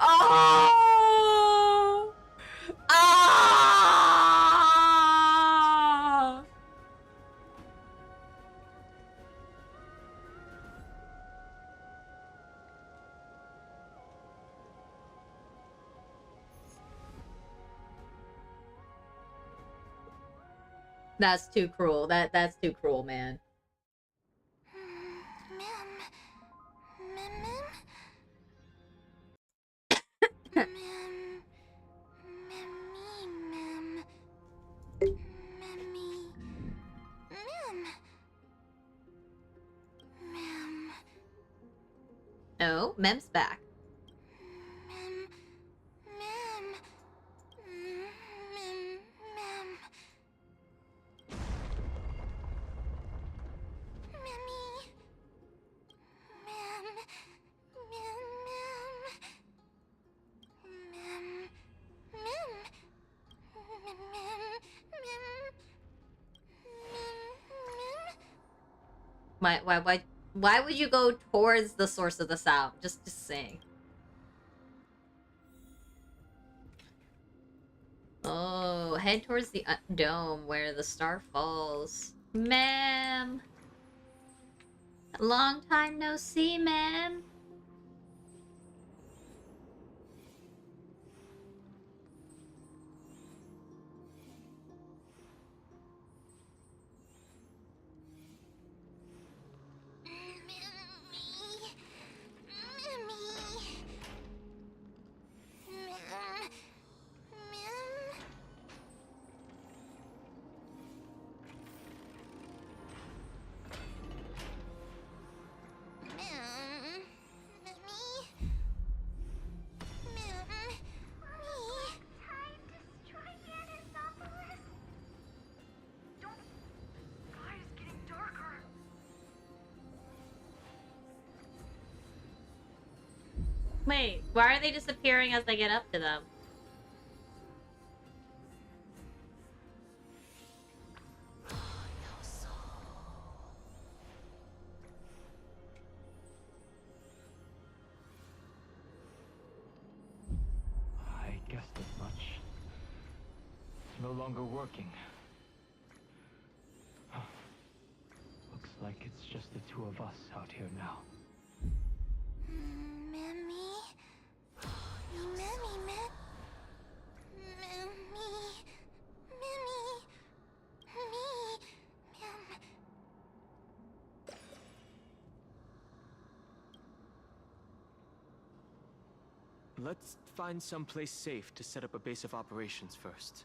oh, ah. That's too cruel. That's too cruel, man. Ma'am. Ma'am. Ma'am. Mammy. Ma'am. Ma'am. Oh, Mem's back. Ma'am. Mammy. Ma'am. Why would you go towards the source of the sound? Just saying. Oh, head towards the dome where the star falls. Ma'am. Long time no see, ma'am. Wait, why are they disappearing as they get up to them? I guessed as much. It's no longer working. Looks like it's just the two of us out here now. Let's find someplace safe to set up a base of operations first.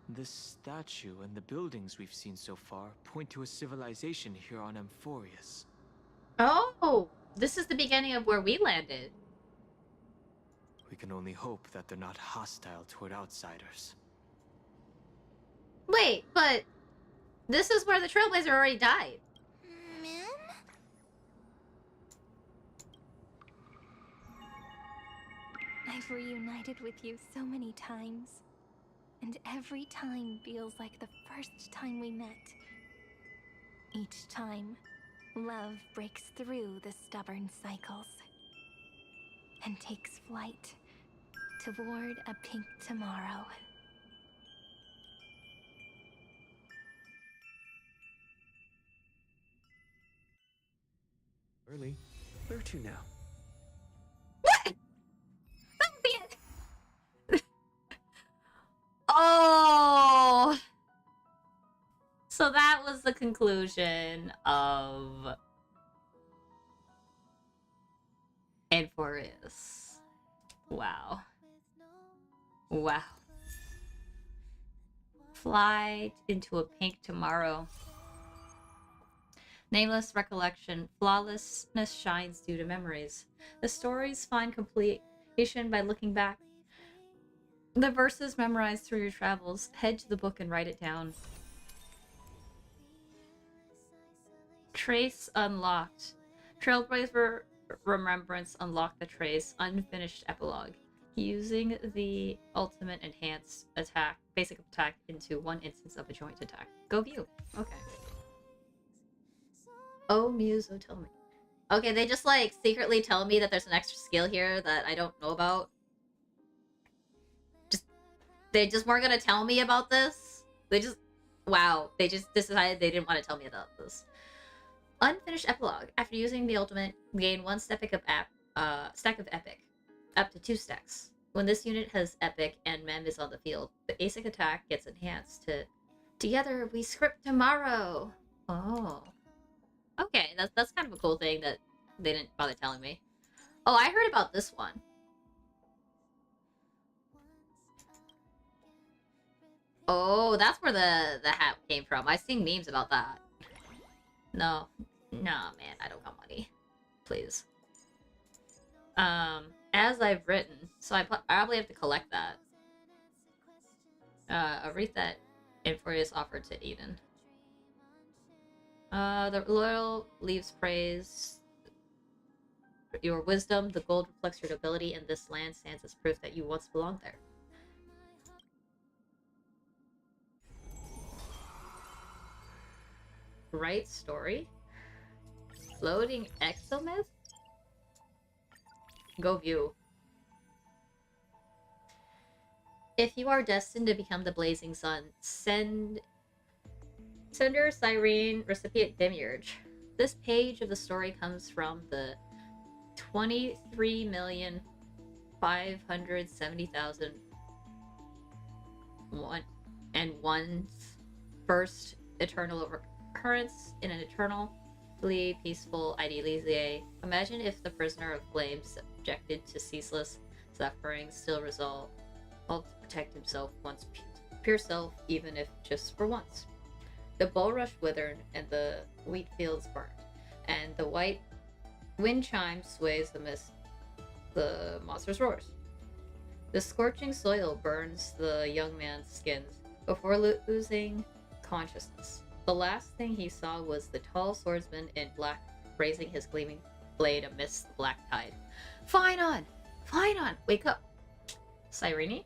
This statue and the buildings we've seen so far point to a civilization here on Amphorius. Oh, this is the beginning of where we landed. We can only hope that they're not hostile toward outsiders. Wait, but this is where the Trailblazer already died. I've reunited with you so many times, and every time feels like the first time we met. Each time, Love breaks through the stubborn cycles and takes flight toward a pink tomorrow. Early. Where to now? What? Oh! So that was the conclusion of Enforius. Wow. Wow. Fly into a pink tomorrow. Nameless recollection. Flawlessness shines due to memories. The stories find completion by looking back. The verses memorized through your travels. Head to the book and write it down. Trace unlocked. Trailblazer remembrance unlocked the trace. Unfinished epilogue. Using the ultimate enhanced attack, basic attack, into one instance of a joint attack. Go view. Okay. Oh, Muso, tell me. Okay, they just like secretly tell me that there's an extra skill here that I don't know about. They just weren't gonna tell me about this. Wow. They just decided they didn't want to tell me about this. Unfinished epilogue. After using the ultimate, gain one stack of epic, up to 2 stacks. When this unit has epic and mem is on the field, the basic attack gets enhanced to together we script tomorrow. Oh. Okay, that's kind of a cool thing that they didn't bother telling me. Oh, I heard about this one. Oh, that's where the hat came from. I've seen memes about that. No. Nah, man, I don't got money. Please. As I've written, so I probably have to collect that. I'll read that Enforius offered to Eden. The loyal leaves praise your wisdom. The gold reflects your nobility, and this land stands as proof that you once belonged there. Right story? Floating exomyth? Go view. If you are destined to become the blazing sun, Sender Cyrene recipient Demiurge. This page of the story comes from the 23,570,001 first eternal recurrence in an eternally peaceful idealize. Imagine if the prisoner of flame subjected to ceaseless suffering still resolved to protect himself once pure self, even if just for once. The bulrush withered and the wheat fields burned, and the white wind chime sways amidst the monster's roars. The scorching soil burns the young man's skins before losing consciousness. The last thing he saw was the tall swordsman in black raising his gleaming blade amidst the black tide. Finon! Finon! Wake up! Cyrene?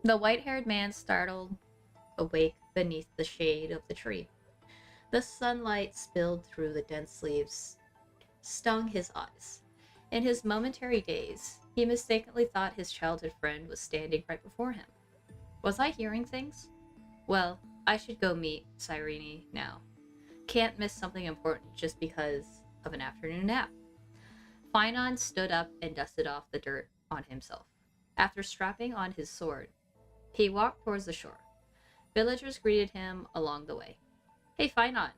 The white-haired man startled awake beneath the shade of the tree. The sunlight spilled through the dense leaves, stung his eyes. In his momentary daze, he mistakenly thought his childhood friend was standing right before him. Was I hearing things? Well, I should go meet Cyrene now. Can't miss something important just because of an afternoon nap. Finon stood up and dusted off the dirt on himself. After strapping on his sword, he walked towards the shore. Villagers greeted him along the way. Hey, Finon,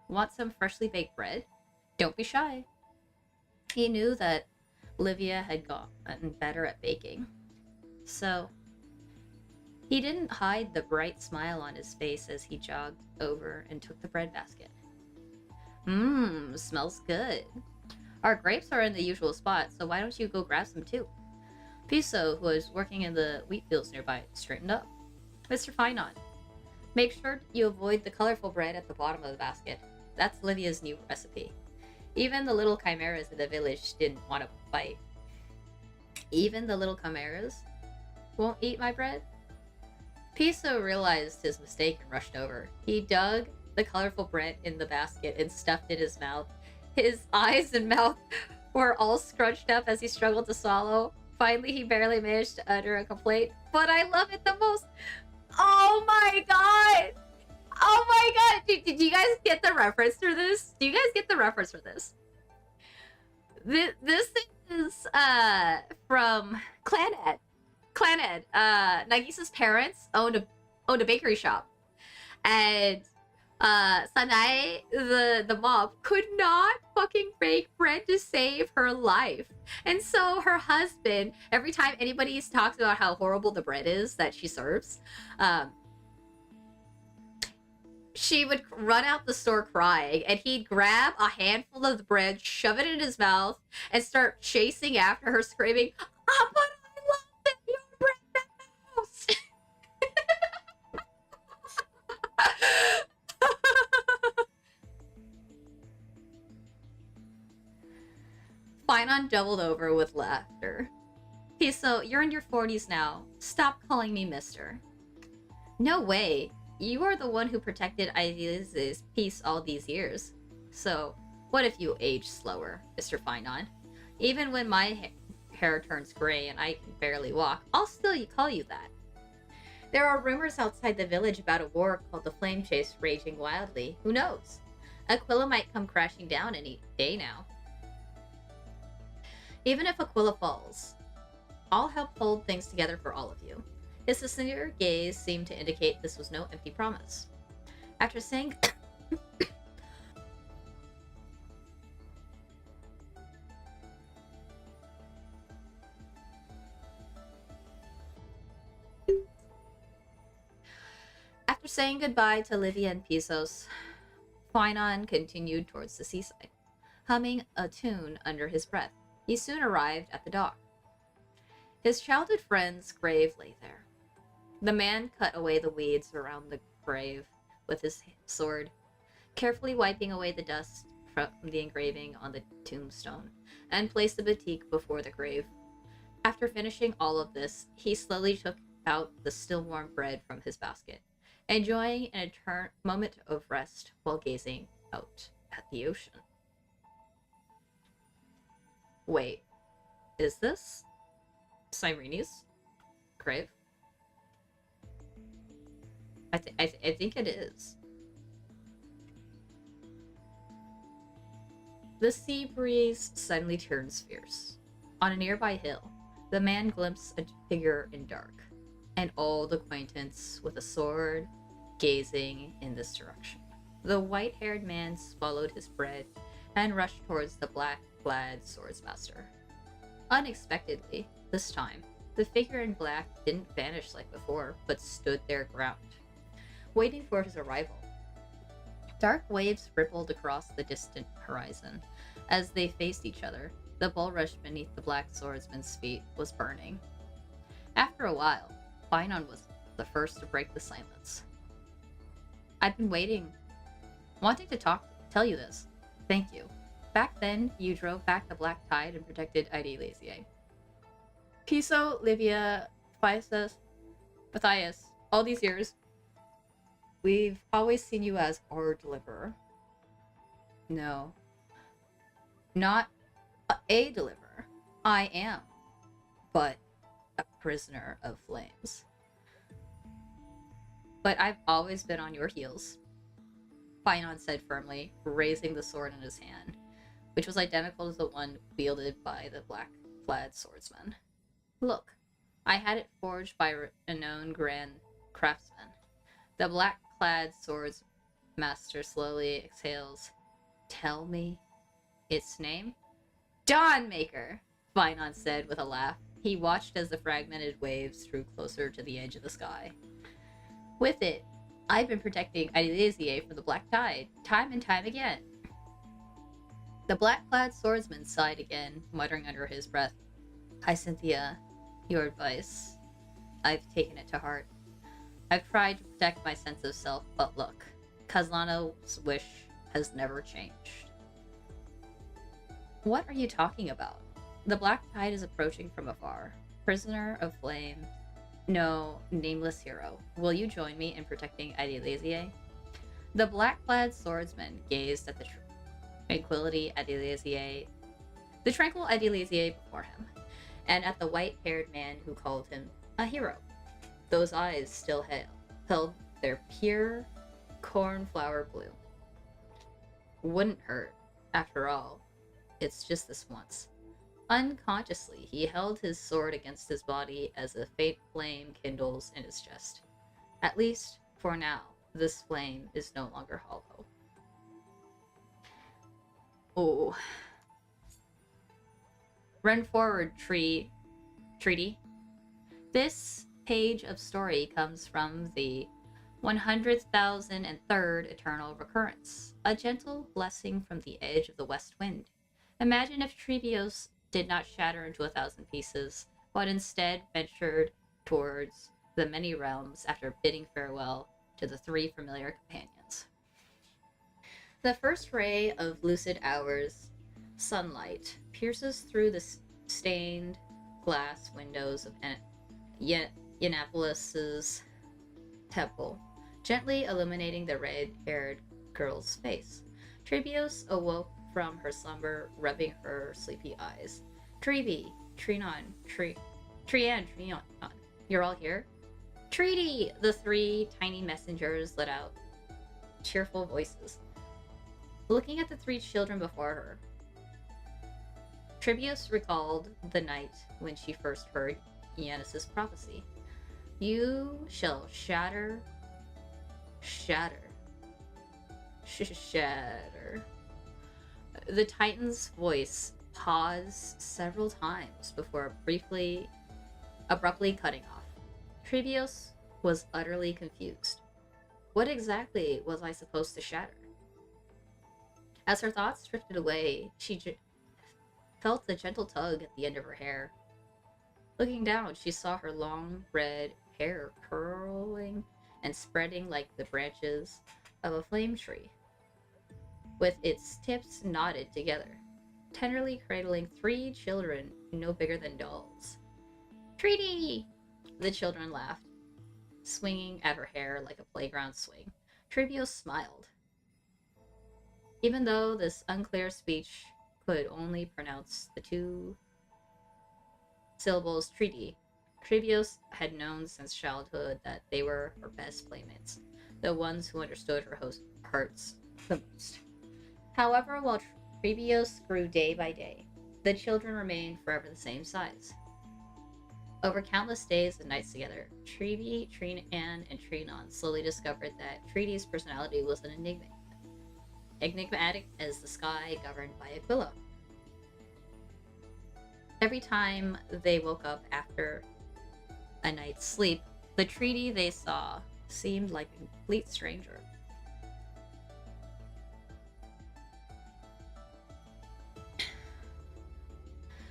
want some freshly baked bread? Don't be shy. He knew that Livia had gotten better at baking, so he didn't hide the bright smile on his face as he jogged over and took the bread basket. Mmm, smells good. Our grapes are in the usual spot, so why don't you go grab some too? Piso, who was working in the wheat fields nearby, straightened up. Mr. Finon, make sure you avoid the colorful bread at the bottom of the basket. That's Livia's new recipe. Even the little chimeras in the village didn't want to bite. Even the little chimeras won't eat my bread? Piso realized his mistake and rushed over. He dug the colorful bread in the basket and stuffed it in his mouth. His eyes and mouth were all scrunched up as he struggled to swallow. Finally, he barely managed to utter a complaint. But I love it the most. Oh my god! Oh my god! Did you guys get the reference for this? Do you guys get the reference for this? This is from Clanhead. Clanhead. Nagisa's parents owned a bakery shop, and Sanae, the mom, could not fucking bake bread to save her life. And so her husband, every time anybody talks about how horrible the bread is that she serves, she would run out the store crying, and he'd grab a handful of the bread, shove it in his mouth, and start chasing after her, screaming, "Ah, but I love that your bread mouse!" Finon doubled over with laughter. Piso, you're in your 40s now. Stop calling me mister. No way. You are the one who protected Ideas' peace all these years. So, what if you age slower, Mr. Finon? Even when my hair turns gray and I can barely walk, I'll still call you that. There are rumors outside the village about a war called the Flame Chase raging wildly. Who knows? Aquila might come crashing down any day now. Even if Aquila falls, I'll help hold things together for all of you. His sincere gaze seemed to indicate this was no empty promise. After saying After saying goodbye to Livia and Pisos, Finon continued towards the seaside, humming a tune under his breath. He soon arrived at the dock. His childhood friend's grave lay there. The man cut away the weeds around the grave with his sword, carefully wiping away the dust from the engraving on the tombstone, and placed the batik before the grave. After finishing all of this, he slowly took out the still warm bread from his basket, enjoying an moment of rest while gazing out at the ocean. Wait, is this Cyrene's grave? I think it is. The sea breeze suddenly turns fierce. On a nearby hill, the man glimpsed a figure in dark, an old acquaintance with a sword gazing in this direction. The white-haired man swallowed his bread and rushed towards the black-clad swordsmaster. Unexpectedly, this time, the figure in black didn't vanish like before, but stood their ground, waiting for his arrival. Dark waves rippled across the distant horizon as they faced each other. The bulrush beneath the black swordsman's feet was burning. After a while, Finon was the first to break the silence. I've been wanting to tell you this. Thank you. Back then, you drove back the Black Tide and protected Idealesier. Piso, Livia, Matthias, all these years, we've always seen you as our deliverer. No. Not a deliverer. I am. But a prisoner of flames. But I've always been on your heels, Finon said firmly, raising the sword in his hand, which was identical to the one wielded by the black-clad swordsman. Look, I had it forged by a known grand craftsman. The black-clad swordsmaster slowly exhales. Tell me its name? Dawnmaker, Finon said with a laugh. He watched as the fragmented waves drew closer to the edge of the sky. With it, I've been protecting Idealesier from the Black Tide, time and time again. The black-clad swordsman sighed again, muttering under his breath. Hi, Cynthia. Your advice. I've taken it to heart. I've tried to protect my sense of self, but look, Kazlano's wish has never changed. What are you talking about? The Black Tide is approaching from afar. Prisoner of flame, No, nameless hero, will you join me in protecting Adelezier? The black-clad swordsman gazed at the tranquil Adelezier before him, and at the white-haired man who called him a hero. Those eyes still held their pure cornflower blue. Wouldn't hurt. After all, it's just this once. Unconsciously, he held his sword against his body as a faint flame kindles in his chest. At least, for now, this flame is no longer hollow. Oh. Run forward, treaty. This page of story comes from the 100,003rd Eternal Recurrence, a gentle blessing from the edge of the west wind. Imagine if Trevios did not shatter into 1,000 pieces, but instead ventured towards the many realms after bidding farewell to the 3 familiar companions. The first ray of lucid hours sunlight pierces through the stained glass windows of Yiannapolis's temple, gently illuminating the red-haired girl's face. Trebios awoke from her slumber, rubbing her sleepy eyes. Trebi, Trinon, Trian, you're all here? Treaty! The 3 tiny messengers let out cheerful voices. Looking at the 3 children before her, Trebios recalled the night when she first heard Yannis's prophecy. You shall shatter. The Titan's voice paused several times before abruptly cutting off. Trebios was utterly confused. What exactly was I supposed to shatter? As her thoughts drifted away, she felt a gentle tug at the end of her hair. Looking down, she saw her long red hair curling and spreading like the branches of a flame tree, with its tips knotted together, tenderly cradling 3 children no bigger than dolls. Treaty! The children laughed, swinging at her hair like a playground swing. Trebios smiled. Even though this unclear speech could only pronounce the 2 syllables treaty, Trebios had known since childhood that they were her best playmates, the ones who understood her hearts the most. However, while Trebios grew day by day, the children remained forever the same size. Over countless days and nights together, Trebi, Trinan, and Trinon slowly discovered that Treaty's personality was an enigma. Enigmatic as the sky governed by Aquila. Every time they woke up after a night's sleep, the treaty they saw seemed like a complete stranger.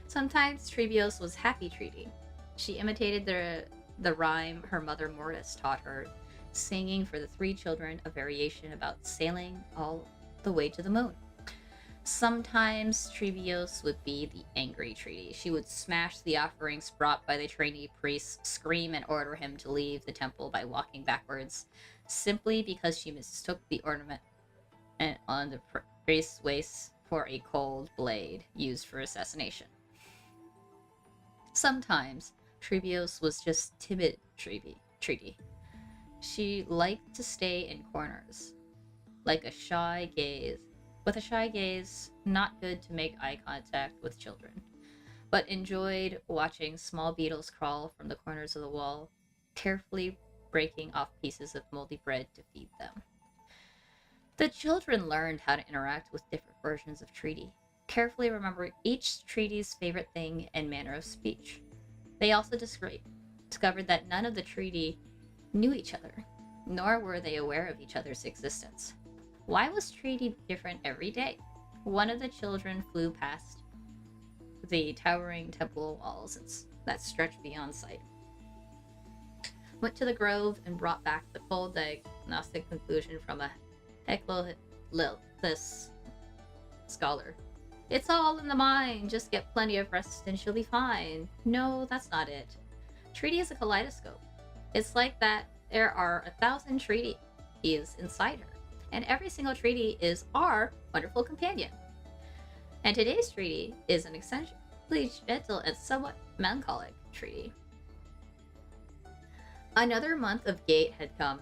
Sometimes Trebios was happy treaty. She imitated the rhyme her mother Mortis taught her, singing for the 3 children a variation about sailing all the way to the moon. Sometimes Trebios would be the angry treaty. She would smash the offerings brought by the trainee priests, scream and order him to leave the temple by walking backwards, simply because she mistook the ornament on the priest's waist for a cold blade used for assassination. Sometimes Trebios was just timid treaty. She liked to stay in corners, with a shy gaze, not good to make eye contact with children, but enjoyed watching small beetles crawl from the corners of the wall, carefully breaking off pieces of moldy bread to feed them. The children learned how to interact with different versions of treaty, carefully remembering each treaty's favorite thing and manner of speech. They also discovered that none of the treaty knew each other, nor were they aware of each other's existence. Why was treaty different every day? One of the children flew past the towering temple walls that stretched beyond sight, went to the grove, and brought back the cold diagnostic conclusion from a Heclolithus scholar. It's all in the mind. Just get plenty of rest and she'll be fine. No, that's not it. Treaty is a kaleidoscope. It's like that there are 1,000 treaties inside her, and every single treaty is our wonderful companion. And today's treaty is an essentially gentle and somewhat melancholic treaty. Another month of Gate had come.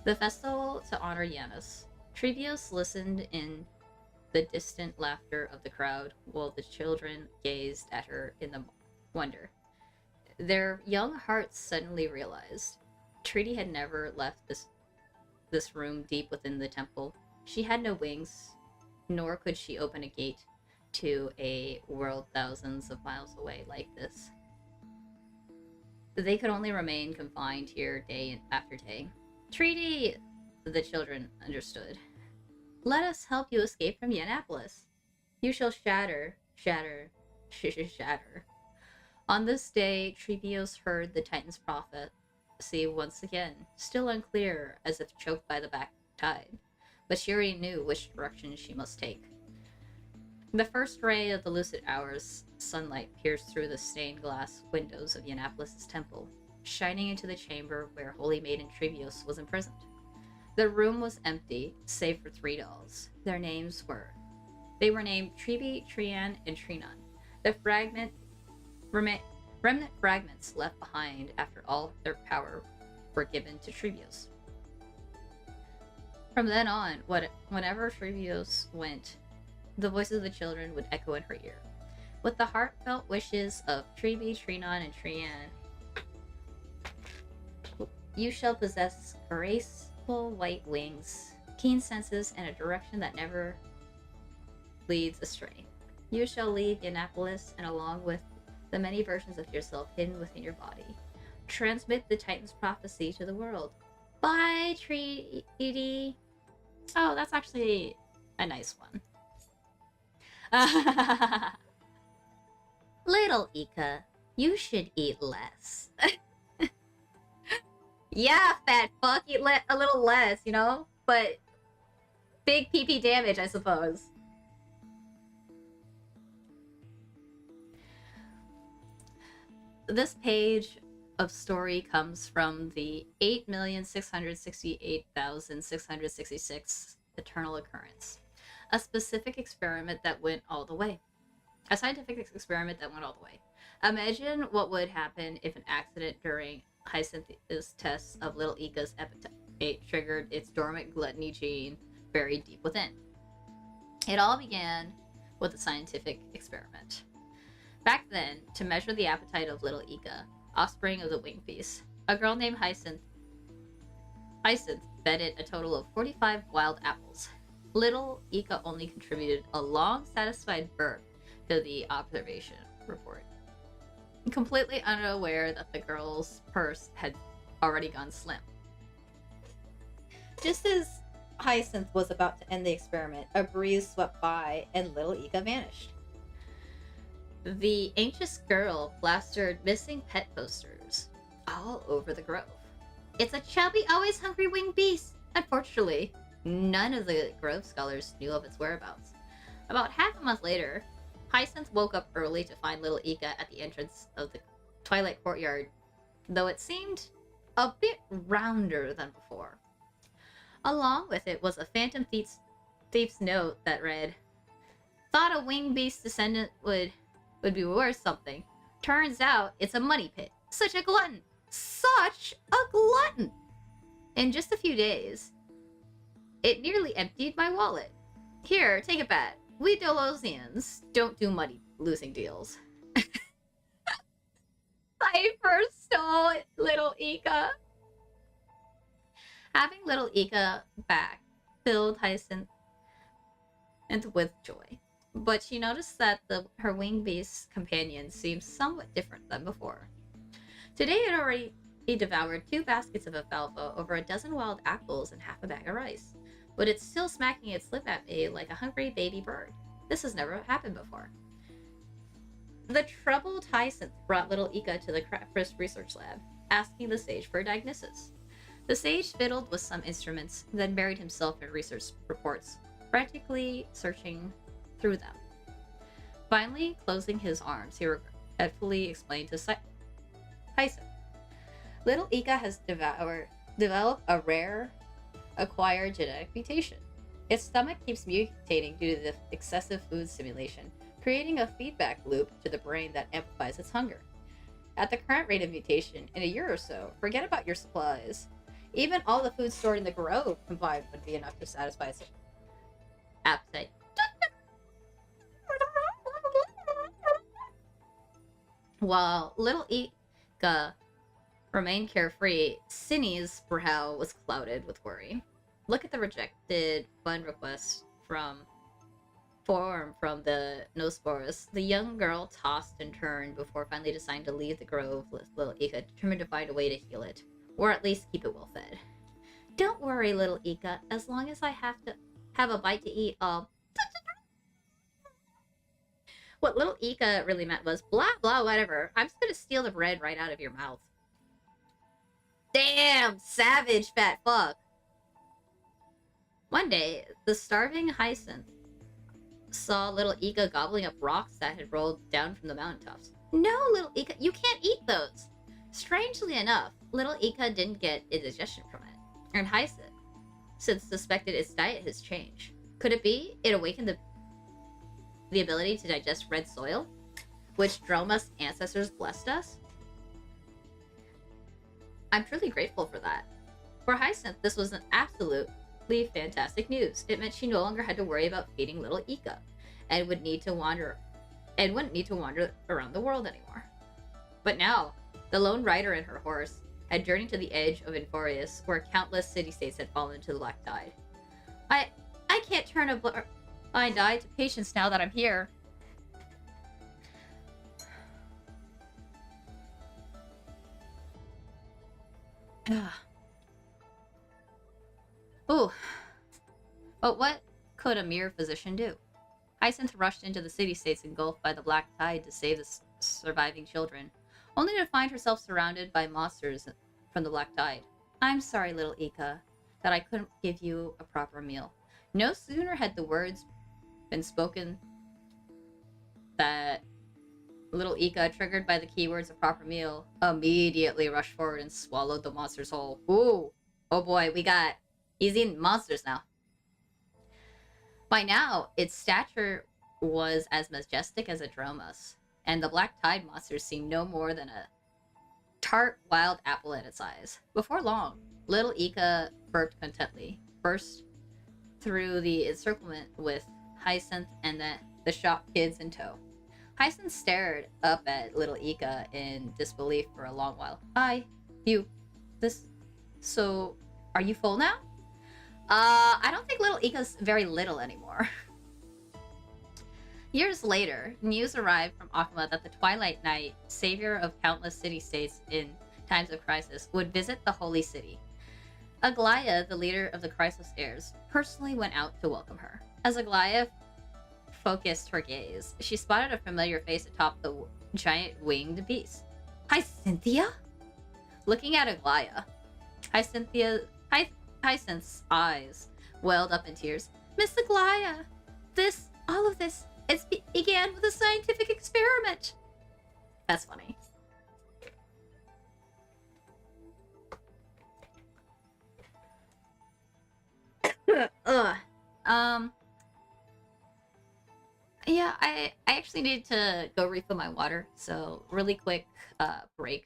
The festival to honor Janus. Trevios listened in the distant laughter of the crowd while the children gazed at her in the wonder. Their young hearts suddenly realized Treaty had never left this room deep within the temple. She had no wings, nor could she open a gate to a world thousands of miles away like this. They could only remain confined here day after day. Treaty, the children understood. Let us help you escape from Yiannapolis. You shall shatter. On this day, Trevios heard the Titan's prophecy once again, still unclear, as if choked by the back tide. But she already knew which direction she must take. The first ray of the lucid hour's sunlight pierced through the stained glass windows of Yiannapolis' temple, shining into the chamber where Holy Maiden Trevios was imprisoned. The room was empty, save for 3 dolls. They were named Trevi, Trian, and Trinon. The remnant fragments left behind after all their power were given to Trevios. From then on, whenever Trevios went, the voices of the children would echo in her ear. With the heartfelt wishes of Trevi, Trinon, and Trian, you shall possess graceful white wings, keen senses, and a direction that never leads astray. You shall leave Yiannapolis, and along with the many versions of yourself hidden within your body, transmit the Titan's prophecy to the world. Bye, Treaty. Oh, that's actually a nice one. Little Ika, you should eat less. Yeah, fat fuck, eat a little less, you know? But big PP damage, I suppose. This page of story comes from the 8,668,666 eternal occurrence. A specific experiment that went all the way. A scientific experiment that went all the way. Imagine what would happen if an accident during Hyacinth's tests of little Ika's appetite triggered its dormant gluttony gene buried deep within. It all began with a scientific experiment. Back then, to measure the appetite of little Ika, offspring of the winged beast, a girl named Hyacinth bedded a total of 45 wild apples. Little Ika only contributed a long, satisfied burp to the observation report, completely unaware that the girl's purse had already gone slim. Just as Hyacinth was about to end the experiment, a breeze swept by and little Ika vanished. The anxious girl plastered missing pet posters all over the grove. It's a chubby, always hungry winged beast. Unfortunately, none of the grove scholars knew of its whereabouts. About half a month later, Hyacinth woke up early to find little Ika at the entrance of the Twilight Courtyard, though it seemed a bit rounder than before. Along with it was a phantom thief's note that read, "Thought a winged beast descendant would be worth something. Turns out it's a money pit. Such a glutton! Such a glutton! In just a few days, it nearly emptied my wallet. Here, take it back. We Dolosians don't do money-losing deals." Cypher stole little Ika. Having little Ika back filled Hyacinth with joy. But she noticed that her winged beast companion seemed somewhat different than before. Today it already devoured 2 baskets of alfalfa, over a dozen wild apples, and half a bag of rice. But it's still smacking its lip at me like a hungry baby bird. This has never happened before. The troubled Hyacinth brought little Ika to the Craftfist Research Lab, asking the sage for a diagnosis. The sage fiddled with some instruments, then buried himself in research reports, frantically searching through them. Finally, closing his arms, he regretfully explained to Hyacinth. Little Ika has developed a rare acquired genetic mutation. Its stomach keeps mutating due to the excessive food stimulation, creating a feedback loop to the brain that amplifies its hunger. At the current rate of mutation, in a year or so, forget about your supplies. Even all the food stored in the grove combined would be enough to satisfy its appetite. While little Ika remained carefree, Cinny's brow was clouded with worry. Look at the rejected fund request from the Nosporus. The young girl tossed and turned before finally deciding to leave the grove with little Ika, determined to find a way to heal it, or at least keep it well fed. Don't worry, little Ika. As long as I have to have a bite to eat, I'll... What little Ika really meant was, blah, blah, whatever. I'm just gonna steal the bread right out of your mouth. Damn, savage fat fuck. One day, the starving Hyacinth saw little Ika gobbling up rocks that had rolled down from the mountaintops. No, little Ika, you can't eat those. Strangely enough, little Ika didn't get indigestion from it, and Hyacinth suspected its diet has changed. Could it be it awakened the ability to digest red soil, which Droma's ancestors blessed us? I'm truly grateful for that. For Hyacinth, this was an absolutely fantastic news. It meant she no longer had to worry about feeding little Ika, and wouldn't need to wander around the world anymore. But now, the lone rider and her horse had journeyed to the edge of Inforius, where countless city-states had fallen into the black tide. I can't turn a blind eye to patience now that I'm here. Ooh. But what could a mere physician do? Hyacinth rushed into the city-states engulfed by the black tide to save the surviving children, only to find herself surrounded by monsters from the black tide. I'm sorry, little Ika, that I couldn't give you a proper meal. No sooner had the words been spoken that little Ika, triggered by the keywords of proper meal, immediately rushed forward and swallowed the monster's whole. Ooh! Oh boy, he's eating monsters now. By now, its stature was as majestic as a dromus, and the black tide monster seemed no more than a tart wild apple in its eyes. Before long, little Ika burped contently, burst through the encirclement with Hyacinth and the shop kids in tow. Hyacinth stared up at little Ika in disbelief for a long while. So, are you full now? I don't think little Ika's very little anymore. Years later, news arrived from Akuma that the Twilight Knight, savior of countless city-states in times of crisis, would visit the Holy City. Aglaya, the leader of the Crisis Heirs, personally went out to welcome her. As Aglaya focused her gaze, she spotted a familiar face atop the giant winged beast. Hyacinthia? Looking at Aglaya, Hyacinth's eyes welled up in tears. Miss Aglaya, all of this, it began with a scientific experiment. That's funny. Ugh. Yeah, I actually need to go refill my water, so really quick break.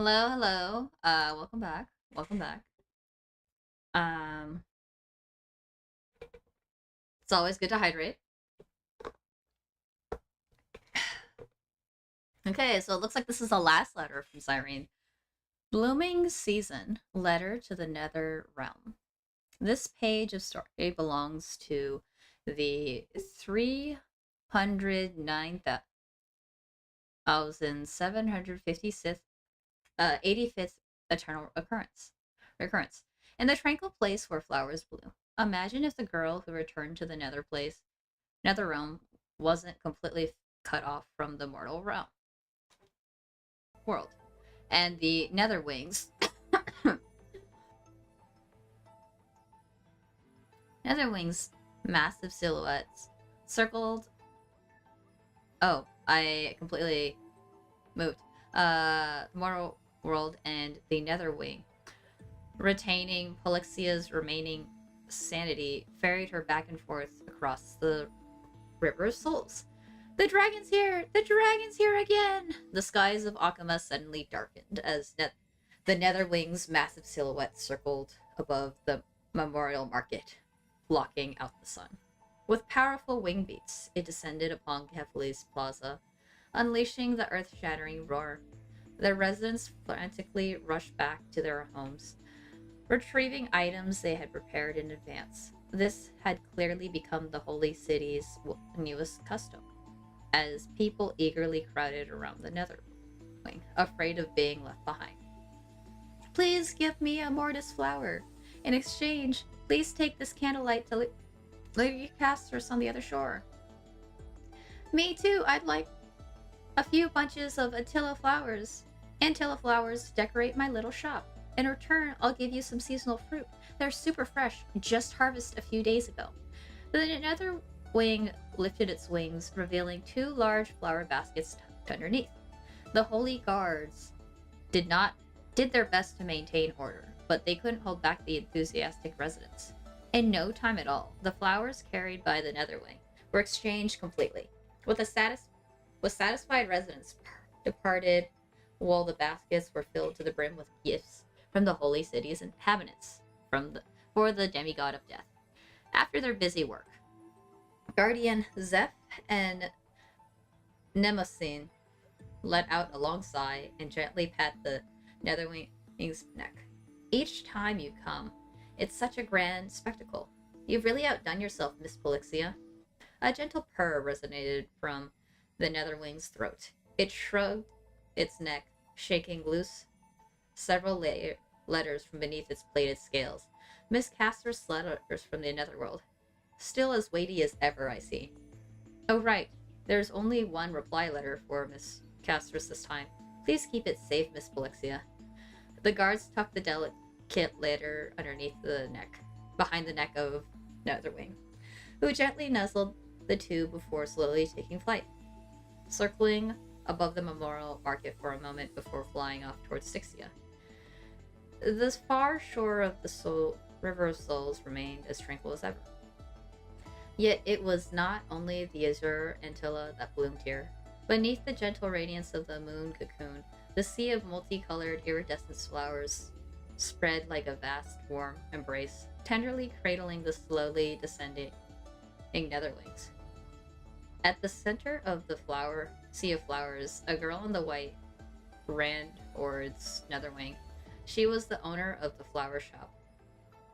Hello, hello. Welcome back. Welcome back. Um, it's always good to hydrate. Okay, so it looks like this is the last letter from Cyrene. Blooming Season, Letter to the Nether Realm. This page of story belongs to the 309,756 85th eternal recurrence. In the tranquil place where flowers bloom. Imagine if the girl who returned to the nether realm wasn't completely cut off from the mortal world. And the nether wings massive silhouettes circled. Oh, I completely moved. Mortal world and the nether wing, retaining Polyxia's remaining sanity, ferried her back and forth across the River of Souls. The dragon's here! The dragon's here again! The skies of Akama suddenly darkened as the Netherwing's massive silhouette circled above the memorial market, blocking out the sun. With powerful wing beats, it descended upon Kefali's plaza, unleashing the earth-shattering roar. The residents frantically rushed back to their homes, retrieving items they had prepared in advance. This had clearly become the holy city's newest custom, as people eagerly crowded around the nether wing, afraid of being left behind. Please give me a mortis flower. In exchange, please take this candlelight to Lady Casters on the other shore. Me too, I'd like a few bunches of Attila flowers to decorate my little shop. In return, I'll give you some seasonal fruit. They're super fresh, just harvested a few days ago. The nether wing lifted its wings, revealing 2 large flower baskets tucked underneath. The holy guards did their best to maintain order, but they couldn't hold back the enthusiastic residents. In no time at all, the flowers carried by the nether wing were exchanged completely. With satisfied residents departed, while the baskets were filled to the brim with gifts from the holy city's inhabitants for the demigod of death. After their busy work, Guardian Zeph and Nemosine let out a long sigh and gently pat the netherwing's neck. Each time you come, it's such a grand spectacle. You've really outdone yourself, Miss Polyxia. A gentle purr resonated from the netherwing's throat. It shrugged its neck, shaking loose several letters from beneath its plated scales. Miss Castor's letters from the netherworld. Still as weighty as ever, I see. Oh, right. There's only one reply letter for Miss Castor's this time. Please keep it safe, Miss Polyxia. The guards tucked the delicate letter underneath behind the neck of Netherwing, who gently nuzzled the two before slowly taking flight, circling above the memorial market for a moment before flying off towards Styxia. The far shore of the River of Souls remained as tranquil as ever. Yet it was not only the azure Antilla that bloomed here. Beneath the gentle radiance of the moon cocoon, the sea of multicolored iridescent flowers spread like a vast, warm embrace, tenderly cradling the slowly descending netherwings. At the center of the sea of flowers, a girl in the white ran towards Netherwing. She was the owner of the flower shop,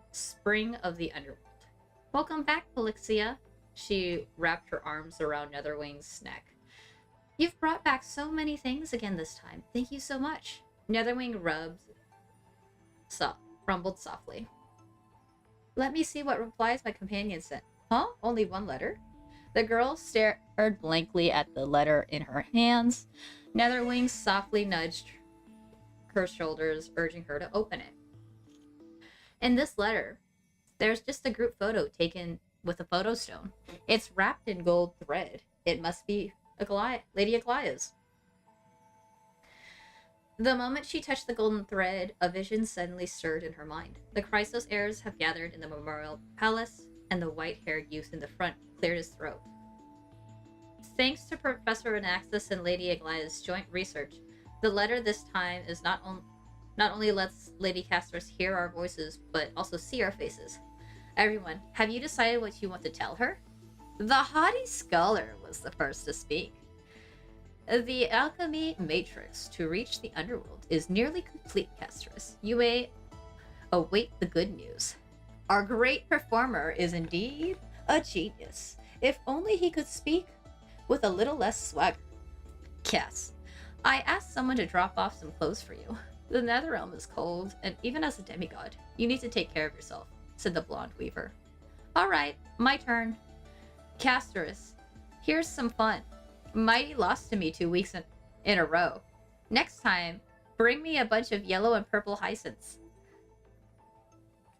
Spring of the Underworld. Welcome back, Polyxia. She wrapped her arms around Netherwing's neck. You've brought back so many things again this time. Thank you so much. Netherwing rumbled softly. Let me see what replies my companion sent. Huh? Only one letter? The girl stared blankly at the letter in her hands. Netherwing softly nudged her shoulders, urging her to open it. In this letter, there's just a group photo taken with a photo stone. It's wrapped in gold thread. It must be Lady Aglaya's. The moment she touched the golden thread, a vision suddenly stirred in her mind. The Chrysos heirs have gathered in the memorial palace, and the white-haired youth in the front cleared his throat. Thanks to Professor Anaxis and Lady Aglaya's joint research, The letter this time is not only lets Lady Castors hear our voices, but also see our faces. Everyone, have you decided what you want to tell her? The haughty scholar was the first to speak. The alchemy matrix to reach the underworld is nearly complete, Castors. You may await the good news. Our great performer is indeed a genius. If only he could speak with a little less swagger. Yes, I asked someone to drop off some clothes for you. The Netherrealm is cold, and even as a demigod, you need to take care of yourself, said the blonde weaver. All right, my turn. Castorus, here's some fun. Mighty lost to me 2 weeks in a row. Next time, bring me a bunch of yellow and purple hyacinths.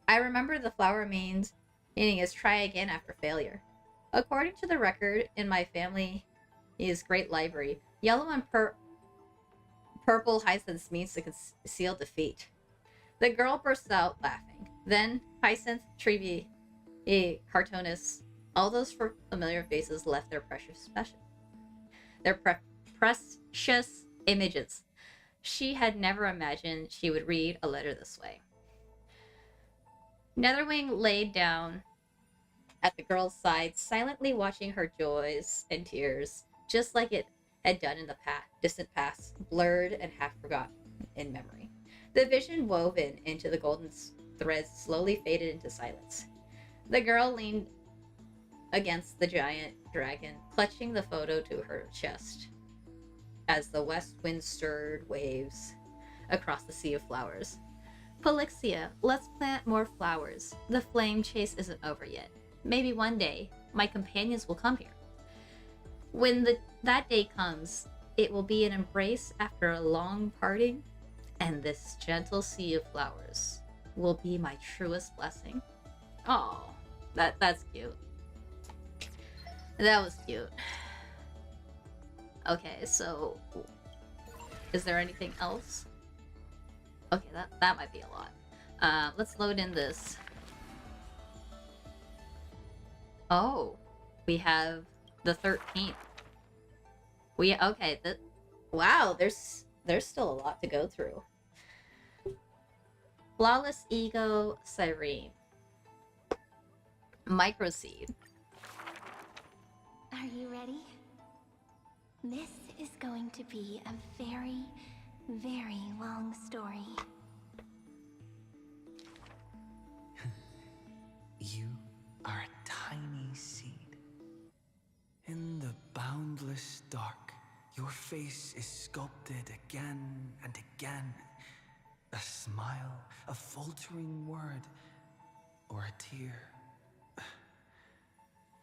I remember the flower meaning is try again after failure. According to the record in my family's great library, yellow and purple hyacinths means to conceal defeat. The girl bursts out laughing. Then Hyacinth, Trevi, cartoonist, all those familiar faces left their precious images. She had never imagined she would read a letter this way. Netherwing laid down at the girl's side, silently watching her joys and tears, just like it had done in the distant past, blurred and half forgotten in memory. The vision woven into the golden threads slowly faded into silence. The girl leaned against the giant dragon, clutching the photo to her chest as the west wind stirred waves across the sea of flowers. Polixia, let's plant more flowers. The flame chase isn't over yet. Maybe one day, my companions will come here. When that day comes, it will be an embrace after a long parting, and this gentle sea of flowers will be my truest blessing. Oh, that's cute. That was cute. Okay, so is there anything else? Okay, that might be a lot. Let's load in this. Oh, we have the 13th. Wow, there's still a lot to go through. Flawless Ego, Cyrene. Microseed. Are you ready? This is going to be a very, very long story. You are a tiny seed. In the boundless dark, your face is sculpted again and again. A smile, a faltering word, or a tear.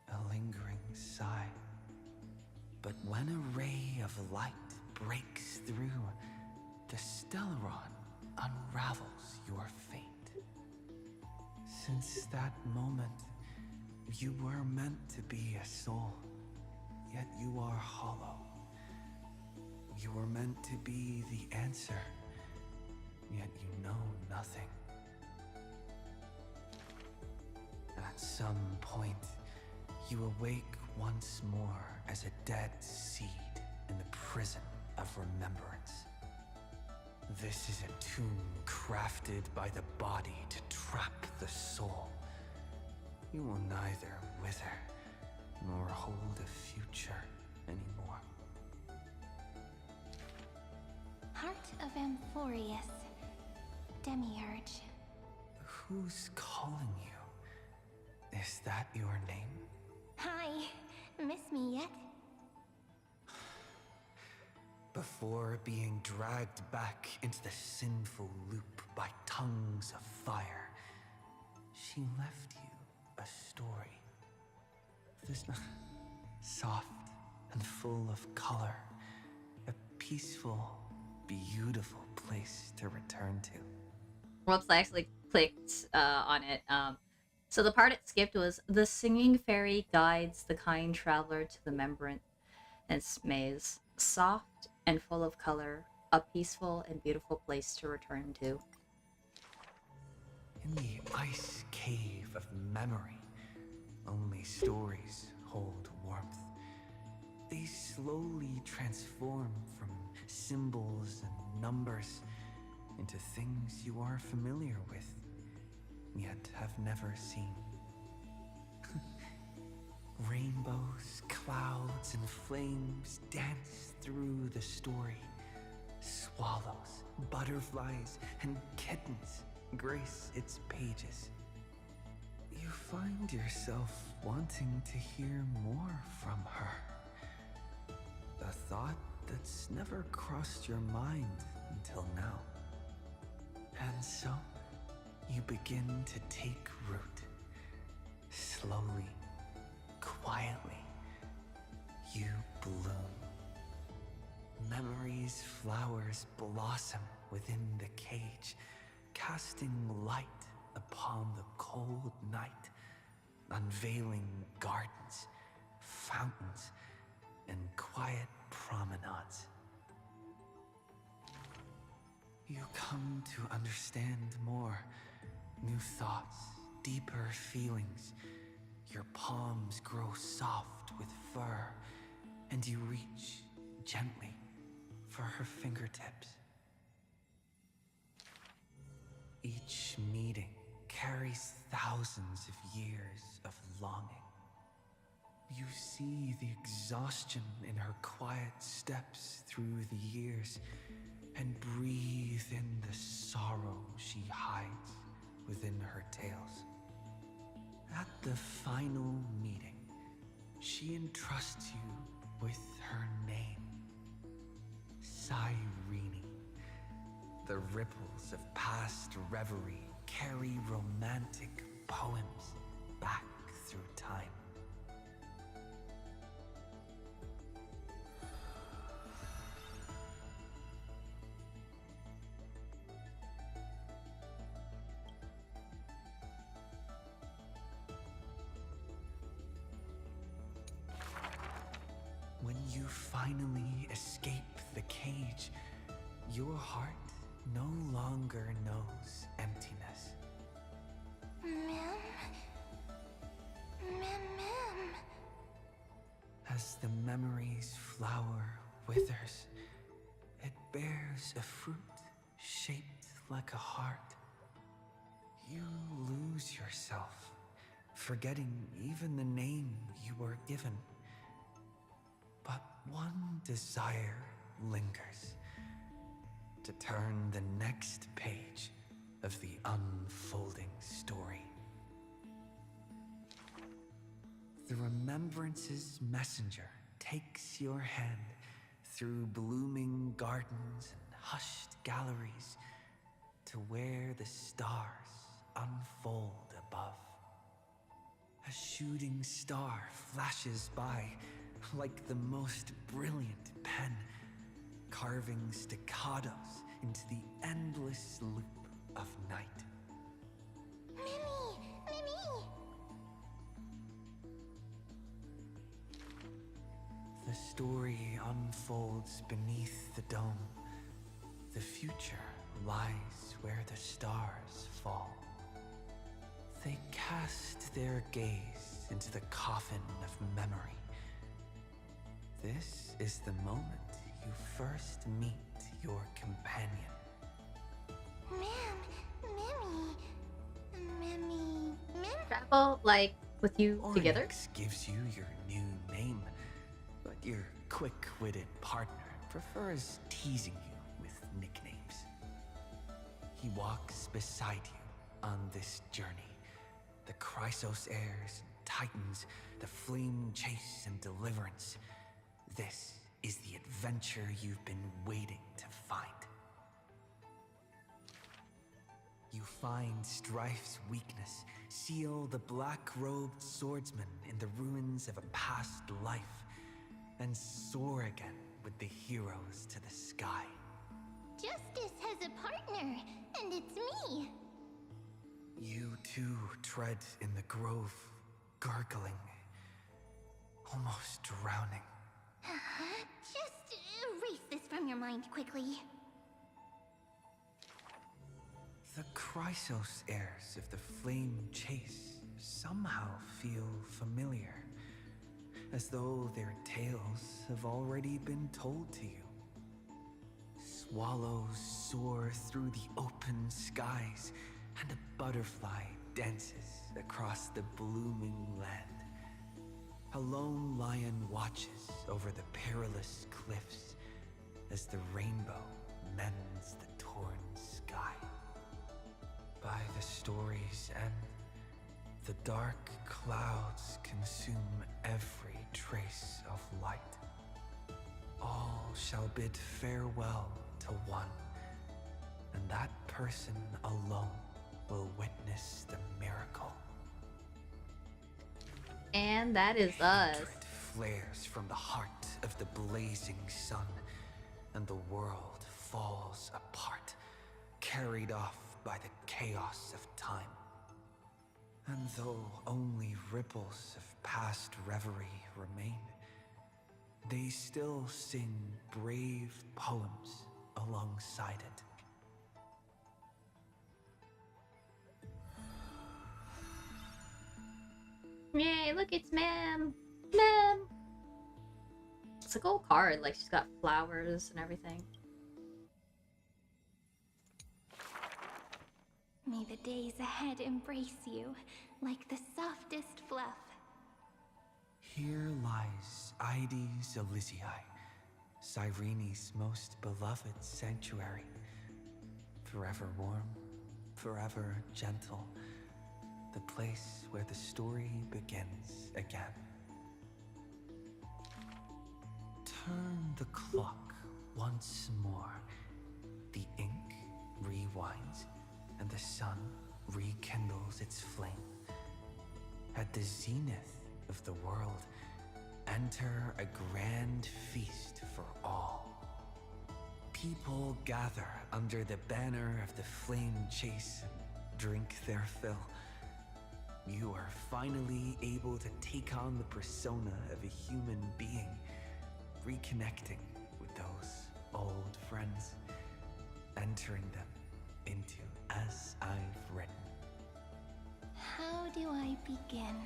A lingering sigh. But when a ray of light breaks through, the Stellaron unravels your fate. Since that moment, you were meant to be a soul, yet you are hollow. You were meant to be the answer, yet you know nothing. At some point, you awake once more as a dead seed in the prison of remembrance. This is a tomb crafted by the body to trap the soul. You will neither wither nor hold a future anymore. Heart of Amphorius, Demiurge. Who's calling you? Is that your name? Hi, miss me yet? Before being dragged back into the sinful loop by tongues of fire, she left you a story. This soft and full of color, a peaceful, beautiful place to return to. Whoops, I actually clicked on it. So the part it skipped was the singing fairy guides the kind traveler to the membrane and maze, soft and full of color, a peaceful and beautiful place to return to. In the ice cave of memory, only stories hold warmth. They slowly transform from symbols and numbers into things you are familiar with, yet have never seen. Rainbows, clouds, and flames dance through the story. Swallows, butterflies, and kittens grace its pages. You find yourself wanting to hear more from her. A thought that's never crossed your mind until now. And so, you begin to take root. Slowly, quietly, you bloom. Memory's flowers blossom within the cage, casting light upon the cold night, unveiling gardens, fountains, and quiet promenades. You come to understand more, new thoughts, deeper feelings. Your palms grow soft with fur, and you reach gently for her fingertips. Each meeting carries thousands of years of longing. You see the exhaustion in her quiet steps through the years, and breathe in the sorrow she hides within her tales. At the final meeting, she entrusts you with her name, Cyrene. The ripples of past reverie carry romantic poems back through time. When you finally escape the cage, your heart no longer knows emptiness. Ma'am? Ma'am? As the memory's flower withers, it bears a fruit shaped like a heart. You lose yourself, forgetting even the name you were given. But one desire lingers: to turn the next page of the unfolding story. The remembrance's messenger takes your hand through blooming gardens and hushed galleries to where the stars unfold above. A shooting star flashes by like the most brilliant pen, carving staccatos into the endless loop of night. Mimi! Mimi! The story unfolds beneath the dome. The future lies where the stars fall. They cast their gaze into the coffin of memory. This is the moment you first meet your companion. Ma'am! Mimi! Travel, like, with you together? Onyx gives you your new name, but your quick-witted partner prefers teasing you with nicknames. He walks beside you on this journey. The Chrysos heirs and titans, the flame chase and deliverance. This is the adventure you've been waiting to find. You find Strife's weakness, seal the black-robed swordsman in the ruins of a past life, and soar again with the heroes to the sky. Justice has a partner, and it's me! You too tread in the grove, gurgling, almost drowning. Just erase this from your mind quickly. The Chrysos heirs of the Flame Chase somehow feel familiar, as though their tales have already been told to you. swallows soar through the open skies, and a butterfly dances across the blooming land. A lone lion watches over the perilous cliffs as the rainbow mends the torn sky. By the story's end, the dark clouds consume every trace of light. All shall bid farewell to one, and that person alone will witness the miracle. And that is us. Hatred flares from the heart of the blazing sun, and the world falls apart, carried off by the chaos of time. And though only ripples of past reverie remain, they still sing brave poems alongside it. Yay, look, it's Ma'am! Ma'am! It's a gold card, like she's got flowers and everything. May the days ahead embrace you like the softest fluff. Here lies Ides Elysiae, Cyrene's most beloved sanctuary. Forever warm, forever gentle, the place where the story begins again. Turn the clock once more. The ink rewinds, and the sun rekindles its flame. At the zenith of the world, enter a grand feast for all. People gather under the banner of the flame chase and drink their fill. You are finally able to take on the persona of a human being, reconnecting with those old friends, entering them into As I've Written. How do I begin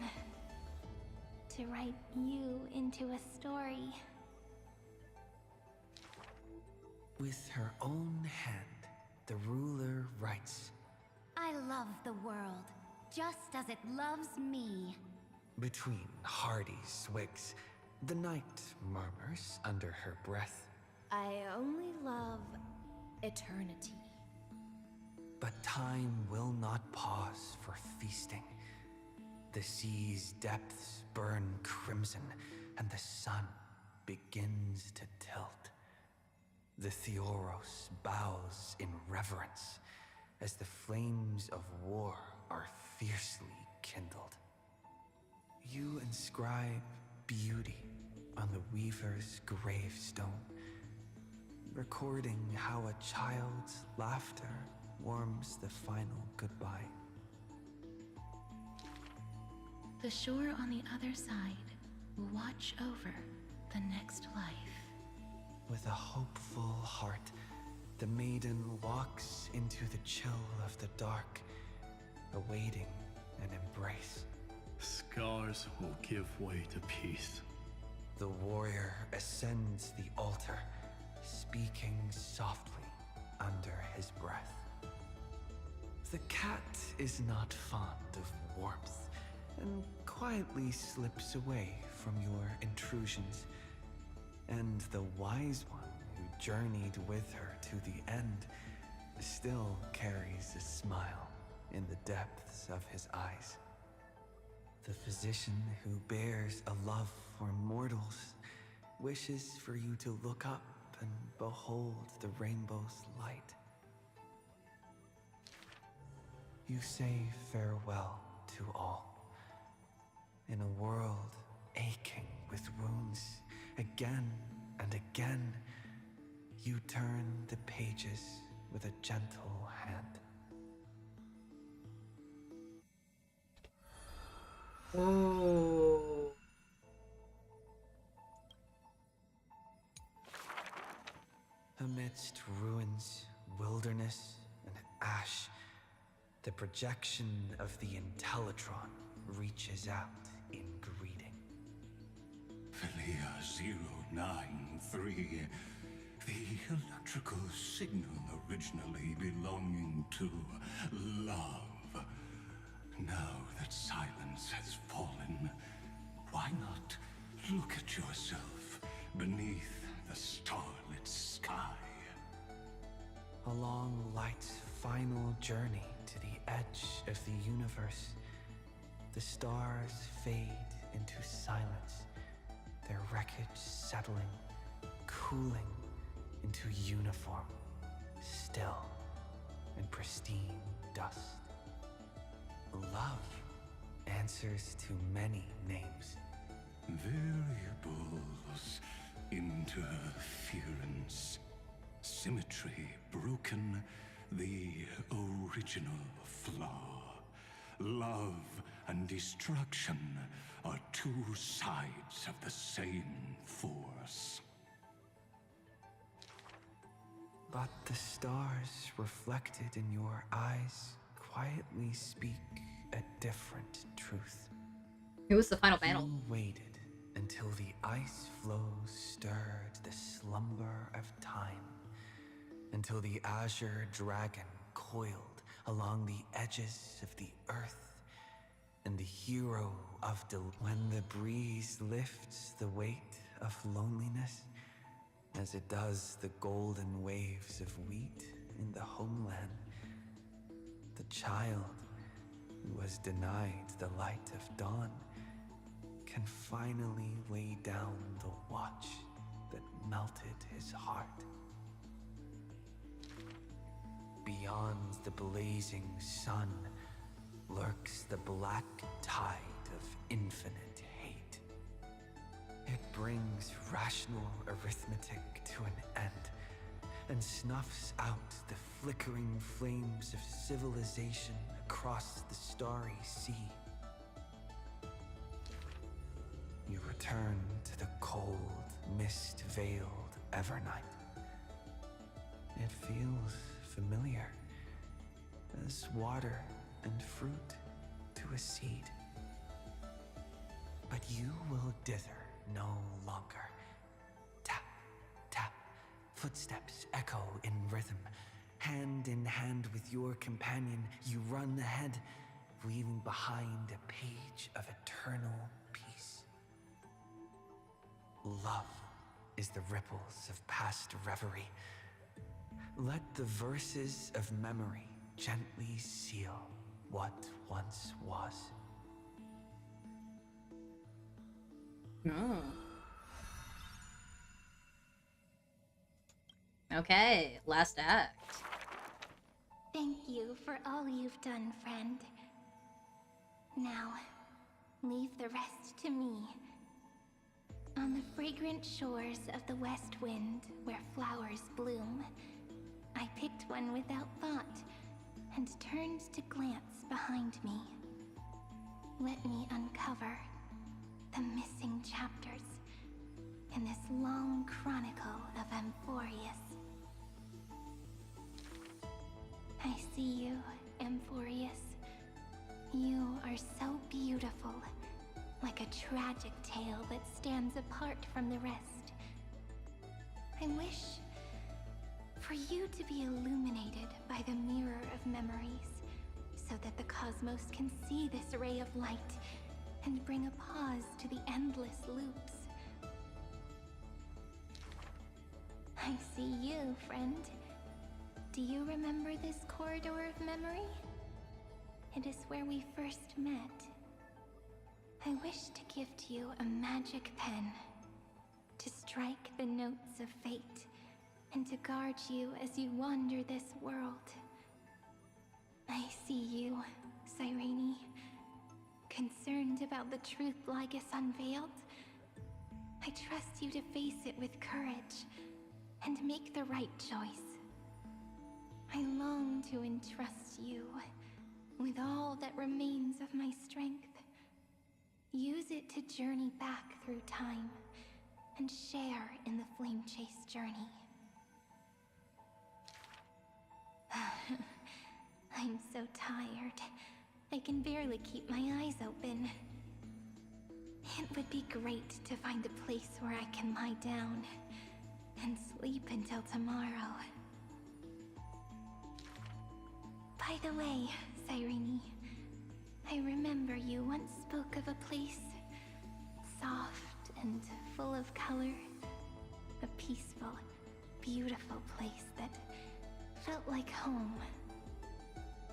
to write you into a story? With her own hand, the ruler writes, I love the world, just as it loves me. between hearty swigs, the knight murmurs under her breath, I only love eternity. but time will not pause for feasting. The sea's depths burn crimson, and the sun begins to tilt. The Theoros bows in reverence as the flames of war are fiercely kindled. You inscribe beauty on the weaver's gravestone, recording how a child's laughter warms the final goodbye. The shore on the other side will watch over the next life. With a hopeful heart, the maiden walks into the chill of the dark, awaiting an embrace. Scars will give way to peace. The warrior ascends the altar, speaking softly under his breath. The cat is not fond of warmth, and quietly slips away from your intrusions. And the wise one who journeyed with her to the end still carries a smile in the depths of his eyes. The physician who bears a love for mortals wishes for you to look up and behold the rainbow's light. You say farewell to all, in a world aching with wounds. Again and again, you turn the pages with a gentle hand. Ooh. Amidst ruins, wilderness, and ash, the projection of the Intellitron reaches out in greeting. Felia 093, The electrical signal originally belonging to love. Now that silence has fallen, why not look at yourself beneath the starlit sky? Along light's final journey to the edge of the universe, the stars fade into silence, their wreckage settling, cooling into uniform, still and pristine dust. Love answers to many names. Variables, interference, symmetry broken, the original flaw. Love and destruction are two sides of the same force. But the stars reflected in your eyes quietly speak a different truth. It was the final battle. You waited until the ice flows stirred the slumber of time, until the azure dragon coiled along the edges of the earth, and the hero of when the breeze lifts the weight of loneliness, as it does the golden waves of wheat in the homeland, the child who was denied the light of dawn can finally lay down the watch that melted his heart. Beyond the blazing sun lurks the black tide of infinite hate. It brings rational arithmetic to an end and snuffs out the flickering flames of civilization across the starry sea. You return to the cold, mist-veiled Evernight. It feels familiar, as water and fruit to a seed. But you will dither no longer. Tap, tap, footsteps echo in rhythm. Hand in hand with your companion, you run ahead, leaving behind a page of eternal peace. Love is the ripples of past reverie. Let the verses of memory gently seal what once was. Okay, last act. Thank you for all you've done, friend. Now, leave the rest to me. On the fragrant shores of the west wind, where flowers bloom, I picked one without thought and turned to glance behind me. Let me uncover the missing chapters in this long chronicle of Amphorius. I see you, Amphorius. You are so beautiful, like a tragic tale that stands apart from the rest. I wish for you to be illuminated by the mirror of memories, so that the cosmos can see this ray of light and bring a pause to the endless loops. I see you, friend. Do you remember this corridor of memory? It is where we first met. I wish to gift you a magic pen, to strike the notes of fate, and to guard you as you wander this world. I see you, Cyrene, concerned about the truth Lygus unveiled. I trust you to face it with courage and make the right choice. I long to entrust you with all that remains of my strength. Use it to journey back through time and share in the Flame Chase journey. I'm so tired. I can barely keep my eyes open. It would be great to find a place where I can lie down and sleep until tomorrow. By the way, Cyrene, I remember you once spoke of a place soft and full of color. A peaceful, beautiful place that felt like home.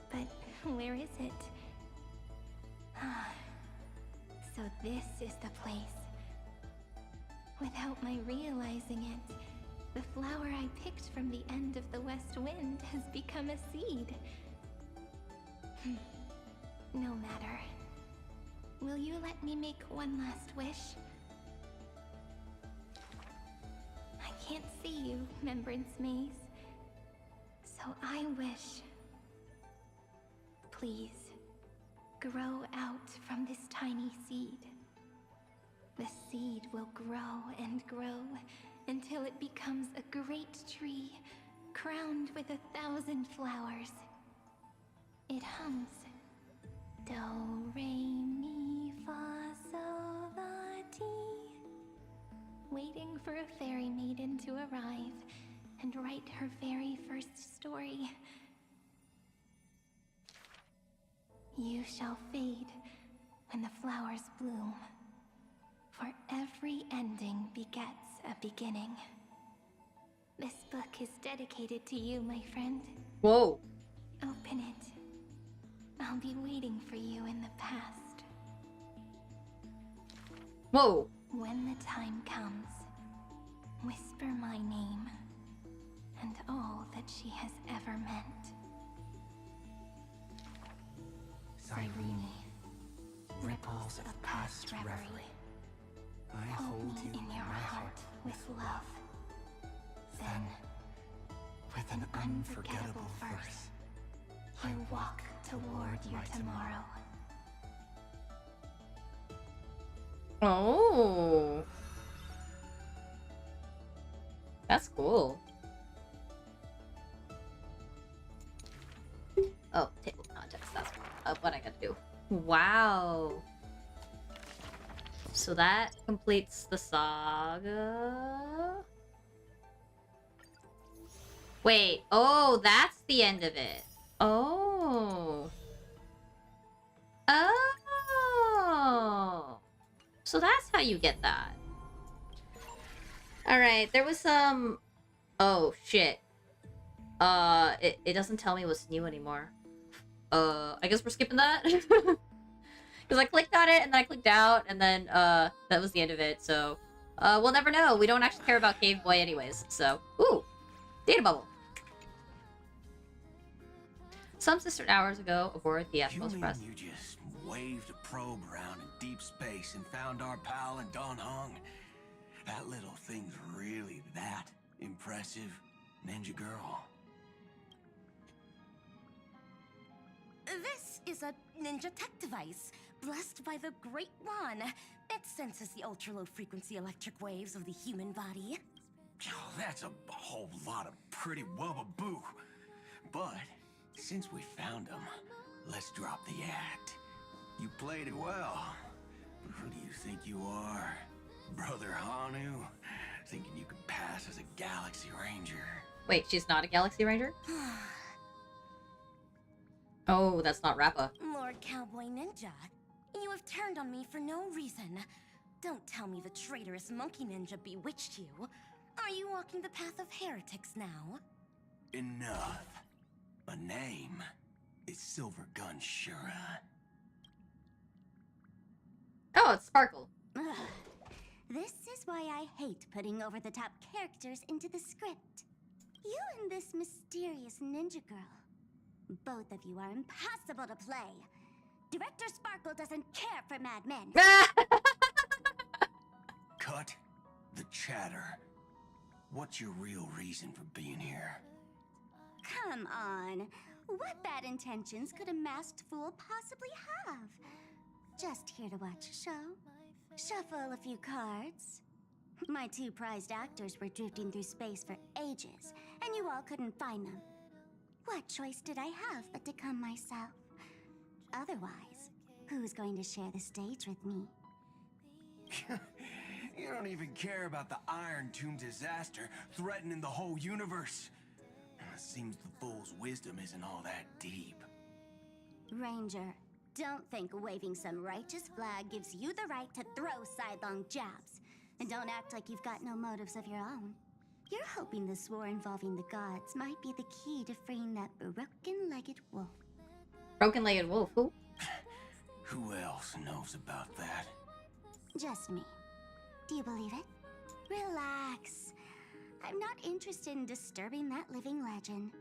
But where is it? So this is the place. Without my realizing it, the flower I picked from the end of the west wind has become a seed. No matter. Will you let me make one last wish? I can't see you, Remembrance Maze. So I wish... Please, grow out from this tiny seed. The seed will grow and grow until it becomes a great tree, crowned with 1,000 flowers. It hums. Do, re, mi, fa, sol, la, ti. Waiting for a fairy maiden to arrive and write her very first story. You shall fade when the flowers bloom, for every ending begets a beginning. This book is dedicated to you, my friend. Whoa. Open it. I'll be waiting for you in the past. Whoa. When the time comes, whisper my name and all that she has ever meant. Cyrene, ripples of past reverie. I Hold me in your heart with love. Then, with an unforgettable verse, you walk toward your tomorrow. Oh. That's cool. Oh, table of contents. That's what I gotta do. Wow. So that completes the saga. Wait. Oh, that's the end of it. Oh. Oh. So that's how you get that. Alright, there was some... Oh, shit. It doesn't tell me what's new anymore. I guess we're skipping that? Because I clicked on it, and then I clicked out, and then, that was the end of it, so... we'll never know. We don't actually care about Cave Boy anyways, so... Ooh! Data bubble! Some sister hours ago, aboard the Atmos Press. You just waved a probe around in deep space and found our pal in Don Hung? That little thing's really that impressive, Ninja Girl. This is a ninja tech device, blessed by the Great One. It senses the ultra-low frequency electric waves of the human body. Oh, that's a whole lot of pretty wubbaboo. But since we found him, let's drop the act. You played it well. But who do you think you are? Brother Hanu? Thinking you could pass as a Galaxy Ranger? Wait, she's not a Galaxy Ranger? Oh, that's not Rappa. Lord Cowboy Ninja, you have turned on me for no reason. Don't tell me the traitorous monkey ninja bewitched you. Are you walking the path of heretics now? Enough. A name is Silver Gun Shura. Oh, it's Sparkle. Ugh. This is why I hate putting over-the-top characters into the script. You and this mysterious ninja girl. Both of you are impossible to play. Director Sparkle doesn't care for Mad Men. Cut the chatter. What's your real reason for being here? Come on. What bad intentions could a masked fool possibly have? Just here to watch a show. Shuffle a few cards. My two prized actors were drifting through space for ages, and you all couldn't find them. What choice did I have but to come myself? Otherwise, who's going to share the stage with me? You don't even care about the Iron Tomb disaster threatening the whole universe. It seems the fool's wisdom isn't all that deep. Ranger, don't think waving some righteous flag gives you the right to throw sidelong jabs. And don't act like you've got no motives of your own. You're hoping this war involving the gods might be the key to freeing that broken-legged wolf. Broken-legged wolf, who? Who else knows about that? Just me. Do you believe it? Relax. I'm not interested in disturbing that living legend.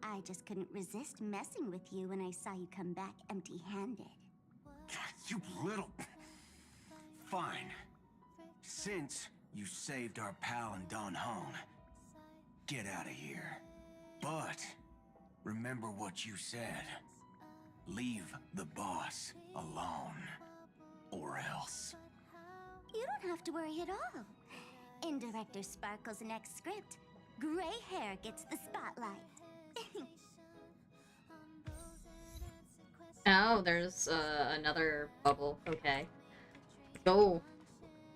I just couldn't resist messing with you when I saw you come back empty-handed. You little... Fine. Since you saved our pal and Don Hong, get out of here. But remember what you said. Leave the boss alone. Or else. You don't have to worry at all. In Director Sparkle's next script, gray hair gets the spotlight. Oh, there's another bubble. Okay. Go.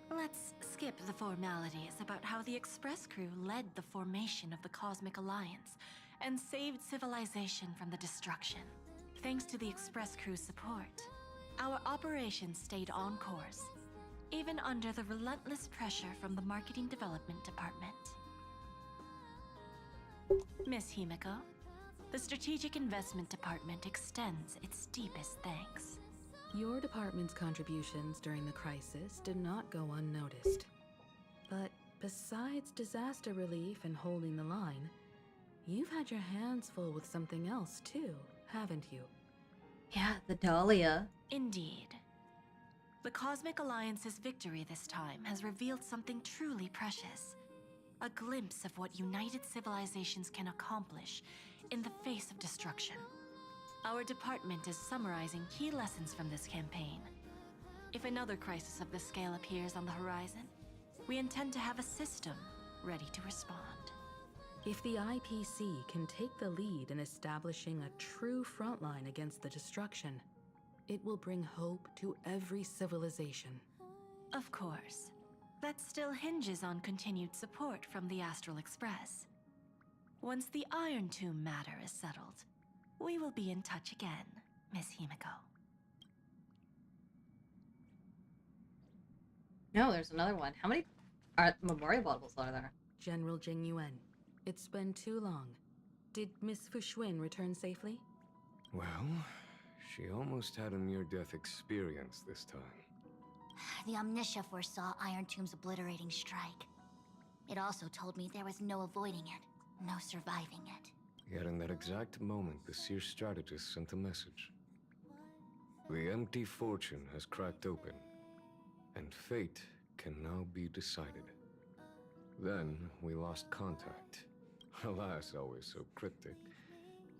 Let's skip the formalities about how the Express crew led the formation of the Cosmic Alliance and saved civilization from the destruction. Thanks to the Express crew's support, our operations stayed on course, even under the relentless pressure from the Marketing Development Department. Miss Himiko, the Strategic Investment Department extends its deepest thanks. Your department's contributions during the crisis did not go unnoticed. But besides disaster relief and holding the line, you've had your hands full with something else too, haven't you? Yeah, the Dahlia. Indeed. The Cosmic Alliance's victory this time has revealed something truly precious. A glimpse of what united civilizations can accomplish in the face of destruction. Our department is summarizing key lessons from this campaign. If another crisis of this scale appears on the horizon, we intend to have a system ready to respond. If the IPC can take the lead in establishing a true frontline against the destruction, it will bring hope to every civilization. Of course. That still hinges on continued support from the Astral Express. Once the Iron Tomb matter is settled, we will be in touch again, Miss Himiko. No, there's another one. How many memorial bubbles are there? General Jing Yuan, it's been too long. Did Miss Fuxuan return safely? Well, she almost had a near-death experience this time. The Omniscia foresaw Iron Tomb's obliterating strike. It also told me there was no avoiding it, no surviving it. Yet in that exact moment, the Seer strategist sent a message. The empty fortune has cracked open, and fate can now be decided. Then we lost contact. Alas, always so cryptic.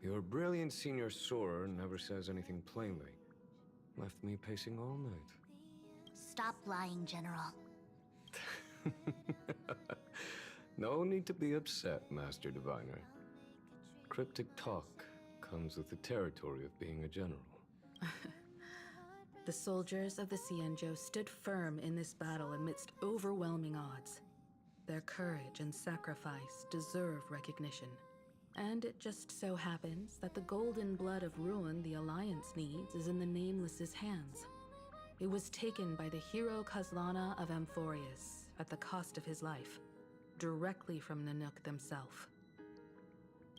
Your brilliant senior soarer never says anything plainly. Left me pacing all night. Stop lying, General. No need to be upset, Master Diviner. Cryptic talk comes with the territory of being a general. The soldiers of the Xianzhou stood firm in this battle amidst overwhelming odds. Their courage and sacrifice deserve recognition. And it just so happens that the golden blood of ruin the Alliance needs is in the Nameless's hands. It was taken by the hero Kazlana of Amphorius at the cost of his life, directly from Nanook themselves.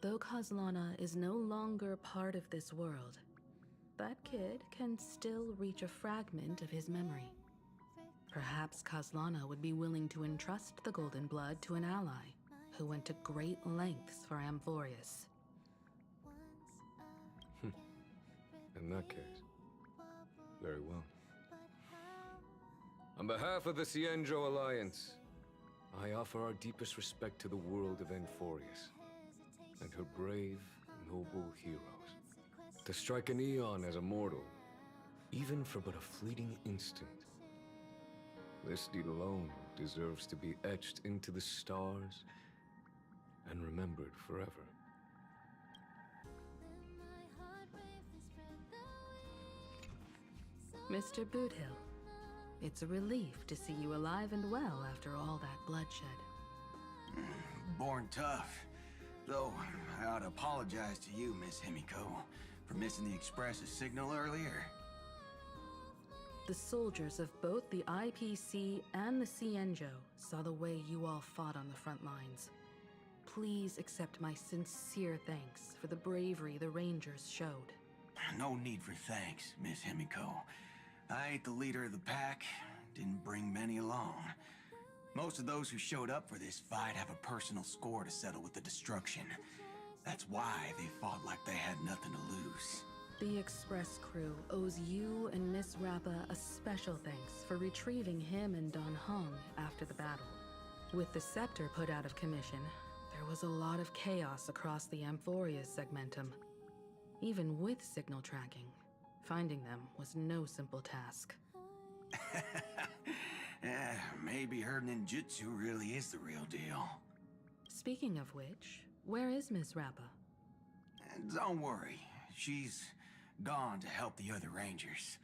Though Kazlana is no longer part of this world, that kid can still reach a fragment of his memory. Perhaps Kazlana would be willing to entrust the golden blood to an ally who went to great lengths for Amphorius. In that case, very well. On behalf of the Xianzhou Alliance, I offer our deepest respect to the world of Amphorius and her brave, noble heroes. To strike an eon as a mortal, even for but a fleeting instant, this deed alone deserves to be etched into the stars and remembered forever. Mr. Boothill, It's a relief to see you alive and well after all that bloodshed. Born tough. Though, I ought to apologize to you, Miss Himiko, for missing the Express's signal earlier. The soldiers of both the IPC and the Cienjo saw the way you all fought on the front lines. Please accept my sincere thanks for the bravery the Rangers showed. No need for thanks, Miss Himiko. I ain't the leader of the pack, didn't bring many along. Most of those who showed up for this fight have a personal score to settle with the destruction. That's why they fought like they had nothing to lose. The Express crew owes you and Miss Rappa a special thanks for retrieving him and Don Hung after the battle. With the scepter put out of commission, there was a lot of chaos across the Amphoria's segmentum. Even with signal tracking, finding them was no simple task. Maybe her ninjutsu really is the real deal. Speaking of which, where is Miss Rappa? Don't worry, she's gone to help the other Rangers.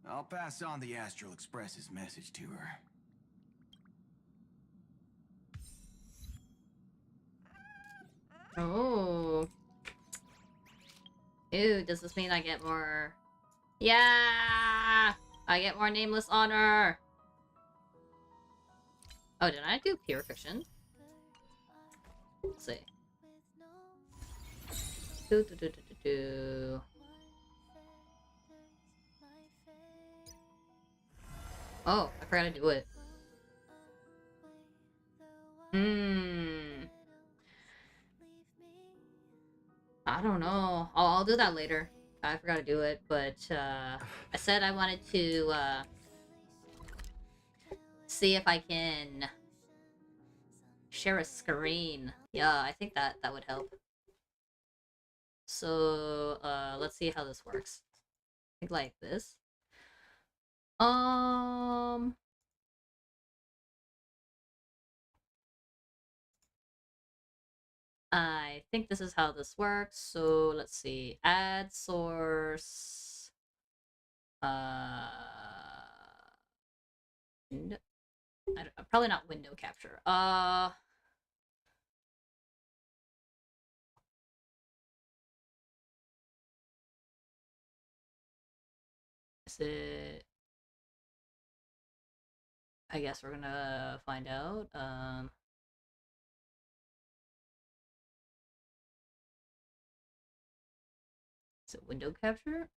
I'll pass on the Astral Express's message to her. Oh. Ew, does this mean I get more... Yeah! I get more nameless honor! Oh, did I do pure fiction? Let's see. Do. Oh, I forgot to do it. I don't know. I'll do that later. I forgot to do it, but I said I wanted to see if I can share a screen. Yeah, I think that would help. So let's see how this works. I think like this. I think this is how this works. So let's see. Add source. No, probably not window capture. Is it? I guess we're gonna find out. Is it window capture?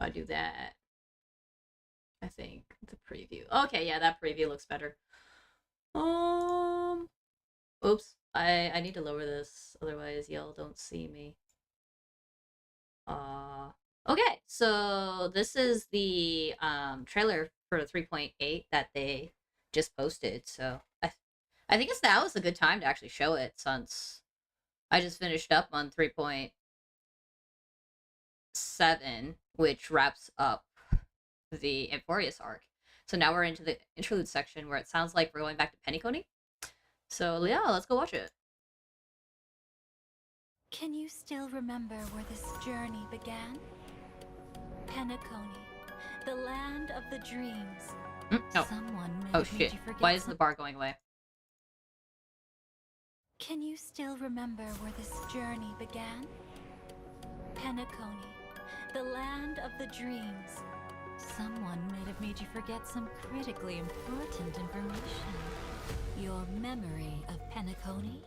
I do that. I think the preview. Okay, yeah, that preview looks better. Oops. I need to lower this, otherwise y'all don't see me. Okay, so this is the trailer for 3.8 that they just posted. So I think now is a good time to actually show it, since I just finished up on 3.7, which wraps up the Amphorius arc. So now we're into the interlude section where it sounds like we're going back to Pennyconey. So yeah, let's go watch it. Can you still remember where this journey began? Pennyconey, the land of the dreams. Oh. Someone may Oh have made shit. you forget Why is the bar going away? Can you still remember where this journey began? Pennyconey, the land of the dreams. Someone may have made you forget some critically important information. Your memory of Pennyconey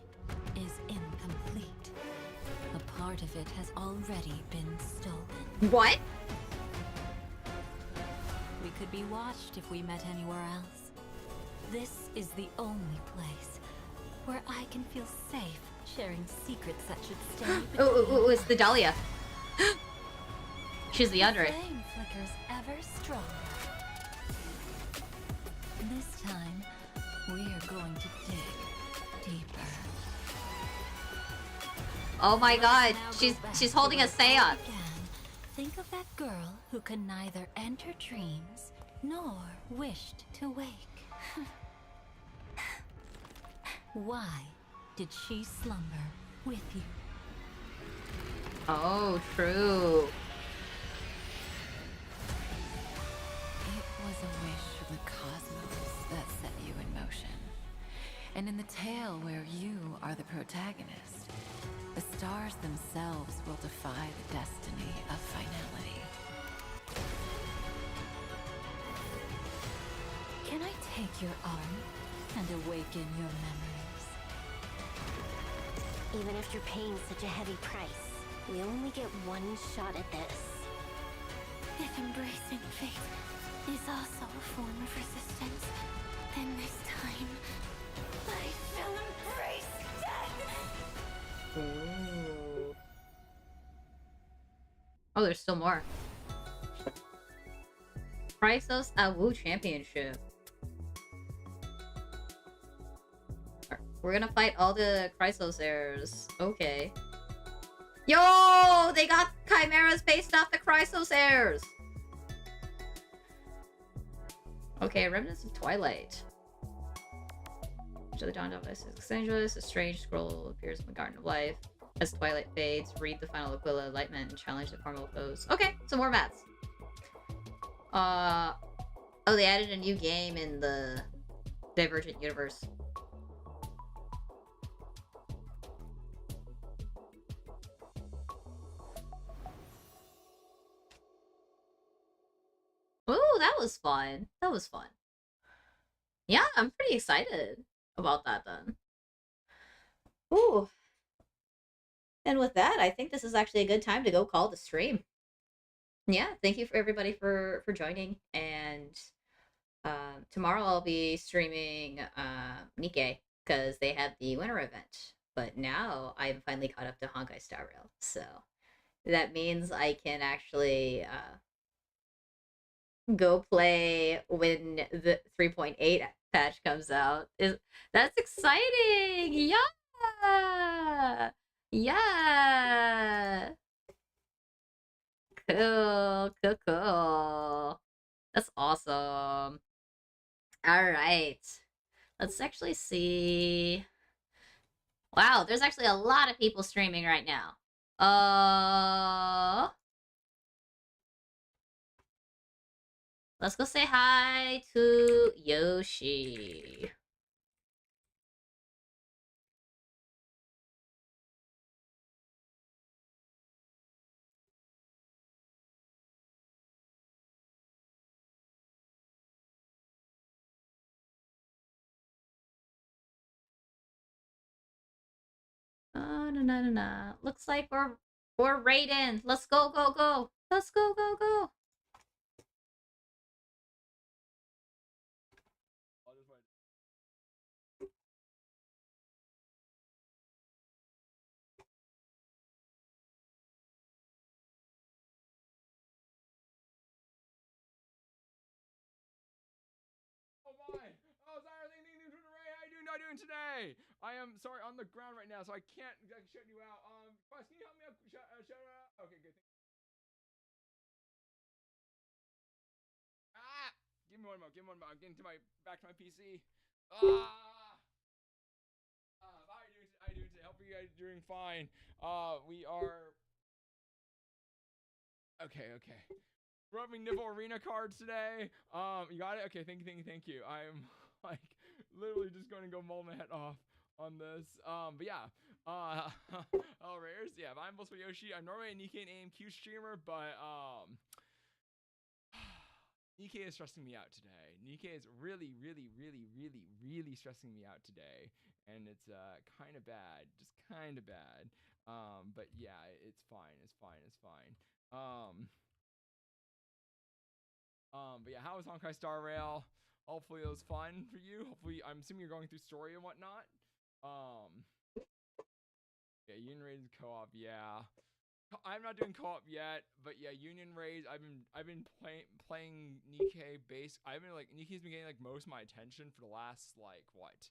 is incomplete. A part of it has already been stolen. What? We could be watched if we met anywhere else. This is the only place where I can feel safe sharing secrets that should stay between Oh, it's the Dahlia. She's the Andre. The flame flickers ever stronger. This time, we're going to dig deeper. Oh my god, she's holding a seance. Think of that girl who can neither enter dreams nor wished to wake. Why did she slumber with you? Oh, true. It was a wish of the cosmos that set you in motion. And in the tale where you are the protagonist, the stars themselves will defy the destiny of finality. Can I take your arm and awaken your memories? Even after paying such a heavy price, we only get one shot at this. If embracing fate is also a form of resistance, then this time, I shall embrace death! Ooh. Oh, there's still more. Chrysos Awu Championship. We're gonna fight all the Chrysos heirs. Okay. Yo! They got chimeras based off the Chrysos heirs! Okay, Remnants of Twilight. The dawn of Los Angeles, a strange scroll appears in the Garden of Life. As twilight fades, read the final Aquila Enlightenment and challenge the formal foes. Okay, some more maps. Oh, they added a new game in the Divergent universe. Ooh, that was fun. That was fun. Yeah, I'm pretty excited about that then. Ooh. And with that, I think this is actually a good time to go call the stream. Yeah, thank you for everybody for joining. And tomorrow I'll be streaming Nikkei because they have the winter event. But now I'm finally caught up to Honkai Star Rail, so that means I can actually go play when the 3.8 patch comes out. That's exciting! Yeah! Yeah! Cool, cool, cool. That's awesome. Alright. Let's actually see. Wow, there's actually a lot of people streaming right now. Let's go say hi to Yoshi. Na. Looks like we're raiding. Let's go, go, go. Let's go, go, go. Oh my! Oh, sorry, thank you for the raid. How you doing today? I am sorry on the ground right now, so I can't shut you out. Quest, can you help me out? Shut out. Okay, good. Ah! Give me one more. Give me one more. I'm getting to back to my PC. Ah! How are you doing? How are you doing today? Hope you guys are doing fine. We are. Okay. Brought me Nibble Arena cards today. You got it? Okay, thank you. I'm like literally just going to go mull my head off on this. But yeah. Oh, rares. Yeah, I'm Bulls for Yoshi. I'm normally a Nikkei and AMQ streamer, but Nikkei is stressing me out today. Nikkei is really stressing me out today, and it's kind of bad, just kind of bad. But yeah, it's fine. But yeah, how was Honkai Star Rail? Hopefully it was fun for you. Hopefully, I'm assuming you're going through story and whatnot. Yeah, Union Raids co-op. Yeah, I'm not doing co-op yet, but yeah, Union Raids. I've been playing Nikkei base. Nikkei's been getting like most of my attention for the last like what?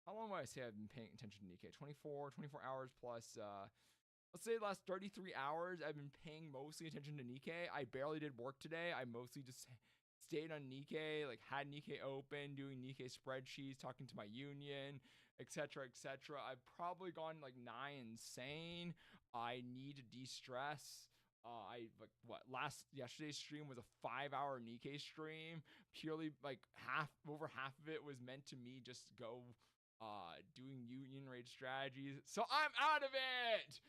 How long would I say I've been paying attention to Nikkei? 24 hours plus let's say the last 33 hours, I've been paying mostly attention to Nikkei. I barely did work today. I mostly just stayed on Nikkei, like had Nikkei open, doing Nikkei spreadsheets, talking to my union, etc., etc. I've probably gone like nigh insane. I need to de-stress. I like what yesterday's stream was a 5-hour Nikkei stream. Purely like over half of it was meant to me just go doing union raid strategies. So I'm out of it.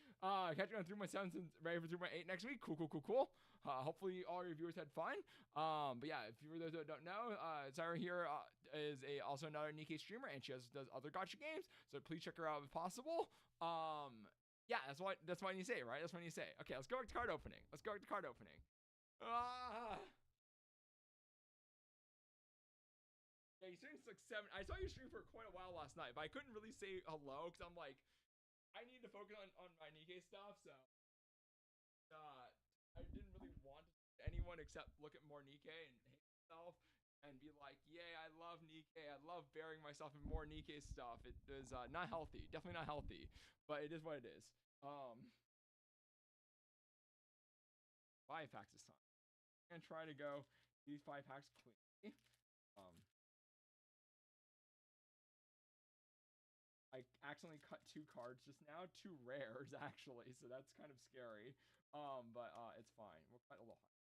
Catching on through my 7 and ready for through my 8 next week. Cool. Hopefully all your viewers had fun. But yeah, if for those that don't know, Zyra here is also another Nikkei streamer, and she does other gacha games. So please check her out if possible. Yeah, that's what you say, right? That's what you say. Okay, let's go back to card opening. Yeah, you streamed like 7. I saw you stream for quite a while last night, but I couldn't really say hello because I'm like, I need to focus on my Nikkei stuff. So I didn't really want anyone except look at more Nikkei and hate myself and be like, yay, I love Nikkei. I love burying myself in more Nikkei stuff. It is not healthy. Definitely not healthy, but it is what it is. 5 packs this time. I'm gonna try to go these 5 packs cleanly. I accidentally cut 2 cards just now, 2 rares actually, so that's kind of scary. But it's fine. We'll cut a little higher.